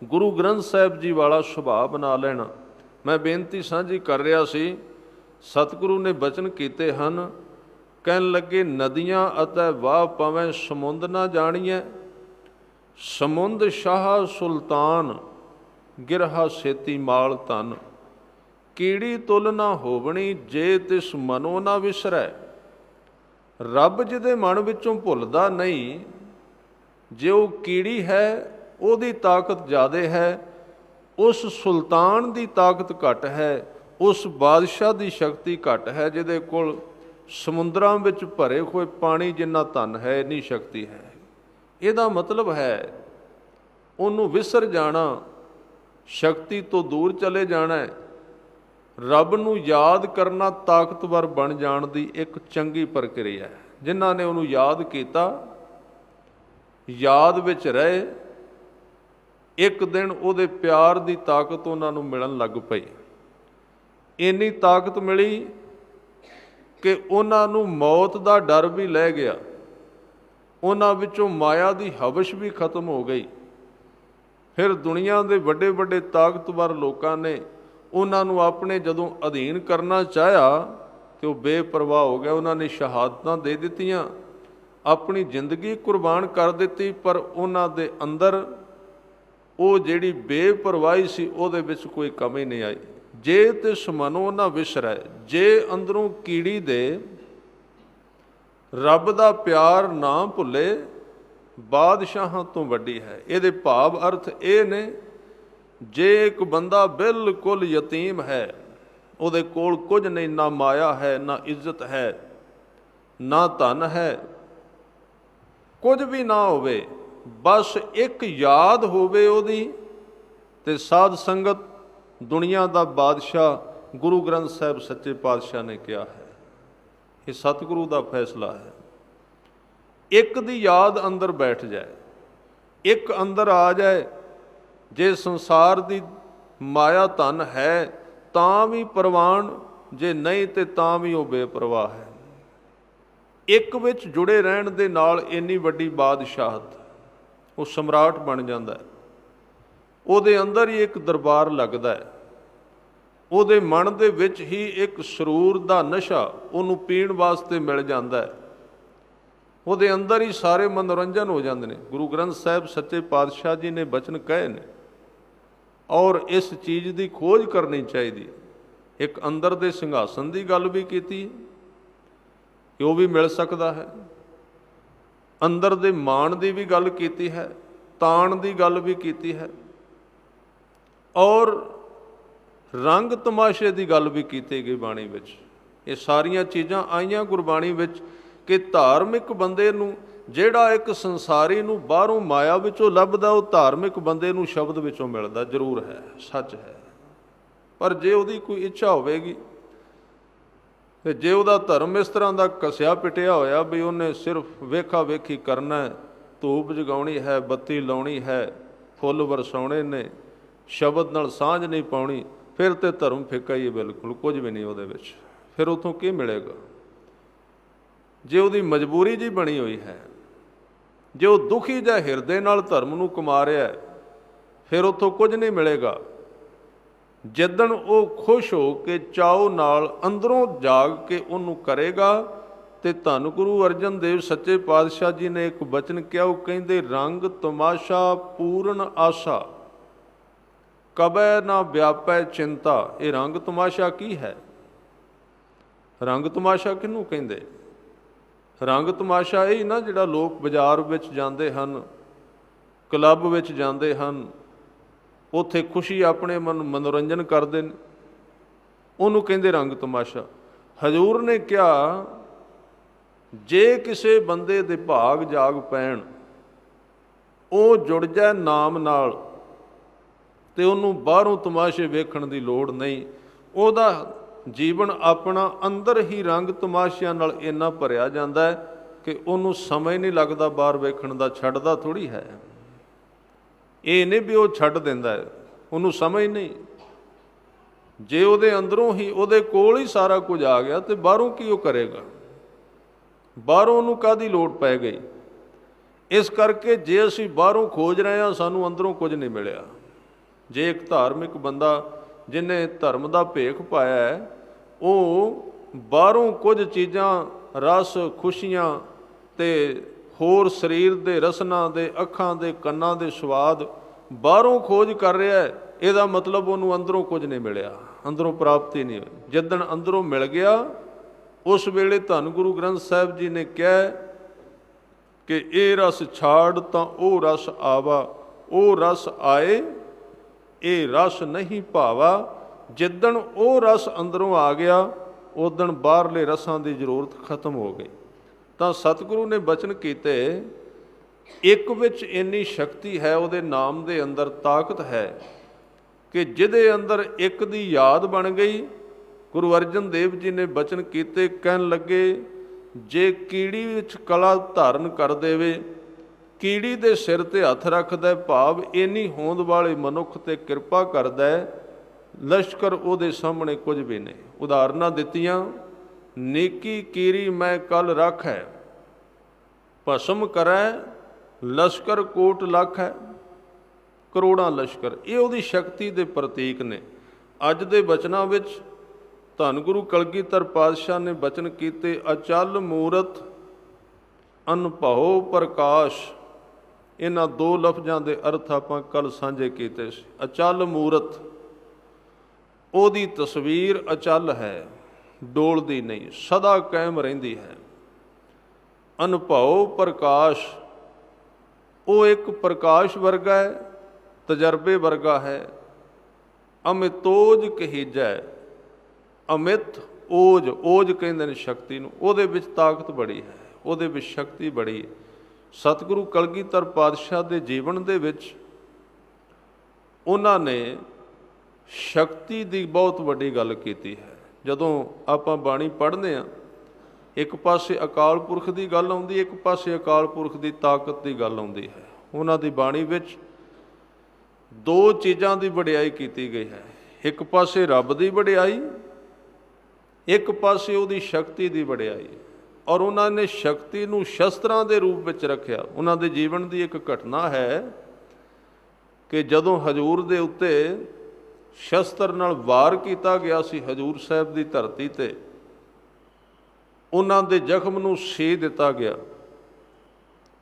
ਗੁਰੂ ਗ੍ਰੰਥ ਸਾਹਿਬ ਜੀ ਵਾਲਾ ਸੁਭਾਅ ਬਣਾ ਲੈਣਾ। ਮੈਂ ਬੇਨਤੀ ਸਾਂਝੀ ਕਰ ਰਿਹਾ ਸੀ, ਸਤਿਗੁਰੂ ਨੇ ਬਚਨ ਕੀਤੇ ਹਨ, ਕਹਿਣ ਲੱਗੇ ਨਦੀਆਂ ਅਤੇ ਵਾਹ ਪਵੇਂ ਸਮੁੰਦ ਨਾ ਜਾਣੀਐ, ਸਮੁੰਦ ਸ਼ਾਹ ਸੁਲਤਾਨ ਗਿਰਹਾ ਛੇਤੀ ਮਾਲ ਧਨ। ਕੀੜੀ ਤੁਲ ਨਾ ਹੋਵਣੀ ਜੇ ਤਿਸ ਮਨੋ ਨਾ ਵਿਸਰੈ। ਰੱਬ ਜਿਹਦੇ ਮਨ ਵਿੱਚੋਂ ਭੁੱਲਦਾ ਨਹੀਂ, ਜੇ ਉਹ ਕੀੜੀ ਹੈ ਉਹਦੀ ਤਾਕਤ ਜ਼ਿਆਦਾ ਹੈ, ਉਸ ਸੁਲਤਾਨ ਦੀ ਤਾਕਤ ਘੱਟ ਹੈ, ਉਸ ਬਾਦਸ਼ਾਹ ਦੀ ਸ਼ਕਤੀ ਘੱਟ ਹੈ ਜਿਹਦੇ ਕੋਲ ਸਮੁੰਦਰਾਂ ਵਿੱਚ ਭਰੇ ਹੋਏ ਪਾਣੀ ਜਿੰਨਾ ਧਨ ਹੈ, ਇੰਨੀ ਸ਼ਕਤੀ ਹੈ। ਇਹਦਾ ਮਤਲਬ ਹੈ ਉਹਨੂੰ ਵਿਸਰ ਜਾਣਾ, ਸ਼ਕਤੀ ਤੋਂ ਦੂਰ ਚਲੇ ਜਾਣਾ। ਰੱਬ ਨੂੰ ਯਾਦ ਕਰਨਾ ਤਾਕਤਵਰ ਬਣ ਜਾਣ ਦੀ ਇੱਕ ਚੰਗੀ ਪ੍ਰਕਿਰਿਆ ਹੈ। ਜਿਨ੍ਹਾਂ ਨੇ ਉਹਨੂੰ ਯਾਦ ਕੀਤਾ, ਯਾਦ ਵਿੱਚ ਰਹੇ, ਇੱਕ ਦਿਨ ਉਹਦੇ ਪਿਆਰ ਦੀ ਤਾਕਤ ਉਹਨਾਂ ਨੂੰ ਮਿਲਣ ਲੱਗ ਪਈ। ਇੰਨੀ ਤਾਕਤ ਮਿਲੀ ਕਿ ਉਹਨਾਂ ਨੂੰ ਮੌਤ ਦਾ ਡਰ ਵੀ ਲੈ ਗਿਆ, ਉਹਨਾਂ ਵਿੱਚੋਂ ਮਾਇਆ ਦੀ ਹਵਸ਼ ਵੀ ਖਤਮ ਹੋ ਗਈ। ਫਿਰ ਦੁਨੀਆ ਦੇ ਵੱਡੇ ਵੱਡੇ ਤਾਕਤਵਰ ਲੋਕਾਂ ਨੇ ਉਹਨਾਂ ਨੂੰ ਆਪਣੇ ਜਦੋਂ ਅਧੀਨ ਕਰਨਾ ਚਾਹਿਆ ਤੇ ਉਹ ਬੇਪਰਵਾਹ ਹੋ ਗਿਆ। ਉਹਨਾਂ ਨੇ ਸ਼ਹਾਦਤਾਂ ਦੇ ਦਿੱਤੀਆਂ, ਆਪਣੀ ਜ਼ਿੰਦਗੀ ਕੁਰਬਾਨ ਕਰ ਦਿੱਤੀ, ਪਰ ਉਹਨਾਂ ਦੇ ਅੰਦਰ ਉਹ ਜਿਹੜੀ ਬੇਪਰਵਾਹੀ ਸੀ ਉਹਦੇ ਵਿੱਚ ਕੋਈ ਕਮੀ ਨਹੀਂ ਆਈ। ਜੇ ਤਿਸ ਮਨੋ ਨਾ ਵਿਸਰੈ, ਜੇ ਅੰਦਰੋਂ ਕੀੜੀ ਦੇ ਰੱਬ ਦਾ ਪਿਆਰ ਨਾ ਭੁੱਲੇ, ਬਾਦਸ਼ਾਹਾਂ ਤੋਂ ਵੱਡੀ ਹੈ। ਇਹਦੇ ਭਾਵ ਅਰਥ ਇਹ ਨੇ, ਜੇ ਇੱਕ ਬੰਦਾ ਬਿਲਕੁਲ ਯਤੀਮ ਹੈ, ਉਹਦੇ ਕੋਲ ਕੁਝ ਨਹੀਂ, ਨਾ ਮਾਇਆ ਹੈ, ਨਾ ਇੱਜ਼ਤ ਹੈ, ਨਾ ਧਨ ਹੈ, ਕੁਝ ਵੀ ਨਾ ਹੋਵੇ, ਬਸ ਇੱਕ ਯਾਦ ਹੋਵੇ ਉਹਦੀ, ਤੇ ਸਾਧ ਸੰਗਤ ਦੁਨੀਆ ਦਾ ਬਾਦਸ਼ਾਹ ਗੁਰੂ ਗ੍ਰੰਥ ਸਾਹਿਬ ਸੱਚੇ ਪਾਤਸ਼ਾਹ ਨੇ ਕਿਹਾ ਹੈ। ਇਹ ਸਤਿਗੁਰੂ ਦਾ ਫੈਸਲਾ ਹੈ। ਇੱਕ ਦੀ ਯਾਦ ਅੰਦਰ ਬੈਠ ਜਾਏ, ਇੱਕ ਅੰਦਰ ਆ ਜਾਏ, ਜੇ ਸੰਸਾਰ ਦੀ ਮਾਇਆ ਧਨ ਹੈ ਤਾਂ ਵੀ ਪ੍ਰਵਾਨ, ਜੇ ਨਹੀਂ ਤੇ ਤਾਂ ਵੀ ਉਹ ਬੇਪਰਵਾਹ ਹੈ। ਇੱਕ ਵਿੱਚ ਜੁੜੇ ਰਹਿਣ ਦੇ ਨਾਲ ਇੰਨੀ ਵੱਡੀ ਬਾਦਸ਼ਾਹਤ, ਉਹ ਸਮਰਾਟ ਬਣ ਜਾਂਦਾ ਹੈ। ਉਹਦੇ ਅੰਦਰ ਹੀ ਇੱਕ ਦਰਬਾਰ ਲੱਗਦਾ ਹੈ, ਉਹਦੇ ਮਨ ਦੇ ਵਿੱਚ ਹੀ ਇੱਕ ਸਰੂਰ ਦਾ ਨਸ਼ਾ ਉਹਨੂੰ ਪੀਣ ਵਾਸਤੇ ਮਿਲ ਜਾਂਦਾ ਹੈ। ਉਹਦੇ ਅੰਦਰ ਹੀ ਸਾਰੇ ਮਨੋਰੰਜਨ ਹੋ ਜਾਂਦੇ ਨੇ। ਗੁਰੂ ਗ੍ਰੰਥ ਸਾਹਿਬ ਸੱਚੇ ਪਾਤਸ਼ਾਹ ਜੀ ਨੇ ਬਚਨ ਕਹੇ ਨੇ, ਔਰ ਇਸ ਚੀਜ਼ ਦੀ ਖੋਜ ਕਰਨੀ ਚਾਹੀਦੀ। ਇੱਕ ਅੰਦਰ ਦੇ ਸਿੰਘਾਸਨ ਦੀ ਗੱਲ ਵੀ ਕੀਤੀ ਕਿ ਉਹ ਵੀ ਮਿਲ ਸਕਦਾ ਹੈ, ਅੰਦਰ ਦੇ ਮਾਣ ਦੀ ਵੀ ਗੱਲ ਕੀਤੀ ਹੈ, ਤਾਣ ਦੀ ਗੱਲ ਵੀ ਕੀਤੀ ਹੈ, ਔਰ ਰੰਗ ਤਮਾਸ਼ੇ ਦੀ ਗੱਲ ਵੀ ਕੀਤੀ ਗਈ ਬਾਣੀ ਵਿੱਚ। ਇਹ ਸਾਰੀਆਂ ਚੀਜ਼ਾਂ ਆਈਆਂ ਗੁਰਬਾਣੀ ਵਿੱਚ ਕਿ ਧਾਰਮਿਕ ਬੰਦੇ ਨੂੰ, ਜਿਹੜਾ ਇੱਕ ਸੰਸਾਰੀ ਨੂੰ ਬਾਹਰੋਂ ਮਾਇਆ ਵਿੱਚੋਂ ਲੱਭਦਾ, ਉਹ ਧਾਰਮਿਕ ਬੰਦੇ ਨੂੰ ਸ਼ਬਦ ਵਿੱਚੋਂ ਮਿਲਦਾ ਜ਼ਰੂਰ ਹੈ, ਸੱਚ ਹੈ। ਪਰ ਜੇ ਉਹਦੀ ਕੋਈ ਇੱਛਾ ਹੋਵੇਗੀ, ਤੇ ਜੇ ਉਹਦਾ ਧਰਮ ਇਸ ਤਰ੍ਹਾਂ ਦਾ ਕਸਿਆ ਪਿਟਿਆ ਹੋਇਆ ਵੀ ਉਹਨੇ ਸਿਰਫ ਵੇਖਾ ਵੇਖੀ ਕਰਨਾ, ਧੂਪ ਜਗਾਉਣੀ ਹੈ, ਬੱਤੀ ਲਾਉਣੀ ਹੈ, ਫੁੱਲ ਵਰਸਾਉਣੇ ਨੇ, ਸ਼ਬਦ ਨਾਲ ਸਾਂਝ ਨਹੀਂ ਪਾਉਣੀ, ਫਿਰ ਤੇ ਧਰਮ ਫਿੱਕਾ ਹੀ ਹੈ, ਬਿਲਕੁਲ ਕੁਝ ਵੀ ਨਹੀਂ ਉਹਦੇ ਵਿੱਚ। ਫਿਰ ਉੱਥੋਂ ਕੀ ਮਿਲੇਗਾ? ਜੇ ਉਹਦੀ ਮਜਬੂਰੀ ਜੀ ਬਣੀ ਹੋਈ ਹੈ, ਜੇ ਉਹ ਦੁਖੀ ਜਾਂ ਹਿਰਦੇ ਨਾਲ ਧਰਮ ਨੂੰ ਕਮਾ ਰਿਹਾ, ਫਿਰ ਉੱਥੋਂ ਕੁਝ ਨਹੀਂ ਮਿਲੇਗਾ। ਜਿੱਦਣ ਉਹ ਖੁਸ਼ ਹੋ ਕੇ ਚਾਉ ਨਾਲ ਅੰਦਰੋਂ ਜਾਗ ਕੇ ਉਹਨੂੰ ਕਰੇਗਾ, ਤੇ ਧੰਨ ਗੁਰੂ ਅਰਜਨ ਦੇਵ ਸੱਚੇ ਪਾਤਸ਼ਾਹ ਜੀ ਨੇ ਇੱਕ ਬਚਨ ਕਿਹਾ, ਉਹ ਕਹਿੰਦੇ, ਰੰਗ ਤਮਾਸ਼ਾ ਪੂਰਨ ਆਸਾ ਕਬੈ ਨਾ ਵਿਆਪੈ ਚਿੰਤਾ। ਇਹ ਰੰਗ ਤਮਾਸ਼ਾ ਕੀ ਹੈ? ਰੰਗ ਤਮਾਸ਼ਾ ਕਿਹਨੂੰ ਕਹਿੰਦੇ? ਰੰਗ ਤਮਾਸ਼ਾ ਇਹ ਨਾ ਜਿਹੜਾ ਲੋਕ ਬਾਜ਼ਾਰ ਵਿੱਚ ਜਾਂਦੇ ਹਨ, ਕਲੱਬ ਵਿੱਚ ਜਾਂਦੇ ਹਨ, ਉੱਥੇ ਖੁਸ਼ੀ ਆਪਣੇ ਮਨੋਰੰਜਨ ਕਰਦੇ ਨੇ, ਉਹਨੂੰ ਕਹਿੰਦੇ ਰੰਗ ਤਮਾਸ਼ਾ। ਹਜ਼ੂਰ ਨੇ ਕਿਹਾ, ਜੇ ਕਿਸੇ ਬੰਦੇ ਦੇ ਭਾਗ ਜਾਗ ਪੈਣ, ਉਹ ਜੁੜ ਜਾਏ ਨਾਮ ਨਾਲ, ਤੇ ਉਹਨੂੰ ਬਾਹਰੋਂ ਤਮਾਸ਼ੇ ਵੇਖਣ ਦੀ ਲੋੜ ਨਹੀਂ। ਉਹਦਾ ਜੀਵਨ ਆਪਣਾ ਅੰਦਰ ਹੀ ਰੰਗ ਤਮਾਸ਼ਿਆਂ ਨਾਲ ਇੰਨਾ ਭਰਿਆ ਜਾਂਦਾ ਹੈ ਕਿ ਉਹਨੂੰ ਸਮਝ ਨਹੀਂ ਲੱਗਦਾ ਬਾਹਰ ਵੇਖਣ ਦਾ। ਛੱਡਦਾ ਥੋੜ੍ਹੀ ਹੈ, ਇਹ ਨਹੀਂ ਵੀ ਉਹ ਛੱਡ ਦਿੰਦਾ ਹੈ, ਉਹਨੂੰ ਸਮਝ ਨਹੀਂ। ਜੇ ਉਹਦੇ ਅੰਦਰੋਂ ਹੀ, ਉਹਦੇ ਕੋਲ ਹੀ ਸਾਰਾ ਕੁਝ ਆ ਗਿਆ, ਤੇ ਬਾਹਰੋਂ ਕੀ ਉਹ ਕਰੇਗਾ? ਬਾਹਰੋਂ ਉਹਨੂੰ ਕਾਹਦੀ ਲੋੜ ਪੈ ਗਈ? ਇਸ ਕਰਕੇ ਜੇ ਅਸੀਂ ਬਾਹਰੋਂ ਖੋਜ ਰਹੇ ਹਾਂ, ਸਾਨੂੰ ਅੰਦਰੋਂ ਕੁਝ ਨਹੀਂ ਮਿਲਿਆ। ਜੇ ਇੱਕ ਧਾਰਮਿਕ ਬੰਦਾ ਜਿਹਨੇ ਧਰਮ ਦਾ ਭੇਖ ਪਾਇਆ ਹੈ, ਉਹ ਬਾਹਰੋਂ ਕੁਝ ਚੀਜ਼ਾਂ, ਰਸ, ਖੁਸ਼ੀਆਂ ਤੇ ਹੋਰ ਸਰੀਰ ਦੇ ਰਸਨਾ ਦੇ, ਅੱਖਾਂ ਦੇ, ਕੰਨਾਂ ਦੇ ਸਵਾਦ ਬਾਹਰੋਂ ਖੋਜ ਕਰ ਰਿਹਾ ਹੈ, ਇਹਦਾ ਮਤਲਬ ਉਹਨੂੰ ਅੰਦਰੋਂ ਕੁਝ ਨਹੀਂ ਮਿਲਿਆ। ਅੰਦਰੋਂ ਪ੍ਰਾਪਤੀ ਨਹੀਂ ਹੋਈ। ਜਿੱਦਣ ਅੰਦਰੋਂ ਮਿਲ ਗਿਆ ਉਸ ਵੇਲੇ ਧੰਨ ਗੁਰੂ ਗ੍ਰੰਥ ਸਾਹਿਬ ਜੀ ਨੇ ਕਿਹਾ ਕਿ ਇਹ ਰਸ ਛਾੜ ਤਾਂ ਉਹ ਰਸ ਆਵਾ, ਉਹ ਰਸ ਆਏ ਇਹ ਰਸ ਨਹੀਂ ਭਾਵਾ। ਜਿੱਦਣ ਉਹ ਰਸ ਅੰਦਰੋਂ ਆ ਗਿਆ ਉਦਣ ਬਾਹਰਲੇ ਰਸਾਂ ਦੀ ਜ਼ਰੂਰਤ ਖਤਮ ਹੋ ਗਈ। ਤਾਂ ਸਤਿਗੁਰੂ ਨੇ ਬਚਨ ਕੀਤੇ, ਇੱਕ ਵਿੱਚ ਇੰਨੀ ਸ਼ਕਤੀ ਹੈ, ਉਹਦੇ ਨਾਮ ਦੇ ਅੰਦਰ ਤਾਕਤ ਹੈ ਕਿ ਜਿਹਦੇ ਅੰਦਰ ਇੱਕ ਦੀ ਯਾਦ ਬਣ ਗਈ। ਗੁਰੂ ਅਰਜਨ ਦੇਵ ਜੀ ਨੇ ਬਚਨ ਕੀਤੇ, ਕਹਿਣ ਲੱਗੇ ਜੇ ਕੀੜੀ ਵਿੱਚ ਕਲਾ ਧਾਰਨ ਕਰ ਦੇਵੇ, ਕੀੜੀ ਦੇ ਸਿਰ ਤੇ ਹੱਥ ਰੱਖਦਾ, ਭਾਵ ਇੰਨੀ ਹੋਂਦ ਵਾਲੇ ਮਨੁੱਖ ਤੇ ਕਿਰਪਾ ਕਰਦਾ, ਲਸ਼ਕਰ ਉਹਦੇ ਸਾਹਮਣੇ ਕੁਝ ਵੀ ਨਹੀਂ। ਉਦਾਹਰਨਾਂ ਦਿੱਤੀਆਂ, ਨੇਕੀ ਕੀਰੀ ਮੈਂ ਕੱਲ ਰੱਖੈ, ਭਸਮ ਕਰੈ ਲਸ਼ਕਰ ਕੋਟ ਲੱਖ ਹੈ, ਕਰੋੜਾਂ ਲਸ਼ਕਰ। ਇਹ ਉਹਦੀ ਸ਼ਕਤੀ ਦੇ ਪ੍ਰਤੀਕ ਨੇ। ਅੱਜ ਦੇ ਬਚਨਾਂ ਵਿੱਚ ਧੰਨ ਗੁਰੂ ਕਲਗੀਧਰ ਪਾਤਸ਼ਾਹ ਨੇ ਬਚਨ ਕੀਤੇ, ਅਚਲ ਮੂਰਤ ਅਨਭਉ ਪ੍ਰਕਾਸ਼। ਇਹਨਾਂ ਦੋ ਲਫ਼ਜ਼ਾਂ ਦੇ ਅਰਥ ਆਪਾਂ ਕੱਲ ਸਾਂਝੇ ਕੀਤੇ ਸੀ। ਅਚਲ ਮੂਰਤ, ਉਹਦੀ ਤਸਵੀਰ ਅਚਲ ਹੈ, ਡੋਲਦੀ ਨਹੀਂ, ਸਦਾ ਕਾਇਮ ਰਹਿੰਦੀ ਹੈ। ਅਨਭਉ ਪ੍ਰਕਾਸ਼, ਉਹ ਇੱਕ ਪ੍ਰਕਾਸ਼ ਵਰਗਾ ਹੈ, ਤਜਰਬੇ ਵਰਗਾ ਹੈ। ਅਮਿਤੋਜ ਕਹੀਜੈ, ਅਮਿਤ ਓਜ, ਓਜ ਕਹਿੰਦੇ ਨੇ ਸ਼ਕਤੀ ਨੂੰ, ਉਹਦੇ ਵਿੱਚ ਤਾਕਤ ਬੜੀ ਹੈ, ਉਹਦੇ ਵਿੱਚ ਸ਼ਕਤੀ ਬੜੀ ਹੈ। ਸਤਿਗੁਰੂ ਕਲਗੀਧਰ ਪਾਤਸ਼ਾਹ ਦੇ ਜੀਵਨ ਦੇ ਵਿੱਚ ਉਹਨਾਂ ਨੇ ਸ਼ਕਤੀ ਦੀ ਬਹੁਤ ਵੱਡੀ ਗੱਲ ਕੀਤੀ ਹੈ। ਜਦੋਂ ਆਪਾਂ ਬਾਣੀ ਪੜ੍ਹਦੇ ਹਾਂ, ਇੱਕ ਪਾਸੇ ਅਕਾਲ ਪੁਰਖ ਦੀ ਗੱਲ ਆਉਂਦੀ, ਇੱਕ ਪਾਸੇ ਅਕਾਲ ਪੁਰਖ ਦੀ ਤਾਕਤ ਦੀ ਗੱਲ ਆਉਂਦੀ ਹੈ। ਉਹਨਾਂ ਦੀ ਬਾਣੀ ਵਿੱਚ ਦੋ ਚੀਜ਼ਾਂ ਦੀ ਵਡਿਆਈ ਕੀਤੀ ਗਈ ਹੈ, ਇੱਕ ਪਾਸੇ ਰੱਬ ਦੀ ਵਡਿਆਈ, ਇੱਕ ਪਾਸੇ ਉਹਦੀ ਸ਼ਕਤੀ ਦੀ ਵਡਿਆਈ। ਔਰ ਉਹਨਾਂ ਨੇ ਸ਼ਕਤੀ ਨੂੰ ਸ਼ਸਤਰਾਂ ਦੇ ਰੂਪ ਵਿੱਚ ਰੱਖਿਆ। ਉਹਨਾਂ ਦੇ ਜੀਵਨ ਦੀ ਇੱਕ ਘਟਨਾ ਹੈ ਕਿ ਜਦੋਂ ਹਜ਼ੂਰ ਦੇ ਉੱਤੇ ਸ਼ਸਤਰ ਨਾਲ ਵਾਰ ਕੀਤਾ ਗਿਆ ਸੀ, ਹਜ਼ੂਰ ਸਾਹਿਬ ਦੀ ਧਰਤੀ 'ਤੇ ਉਹਨਾਂ ਦੇ ਜ਼ਖਮ ਨੂੰ ਸੇ ਦਿੱਤਾ ਗਿਆ,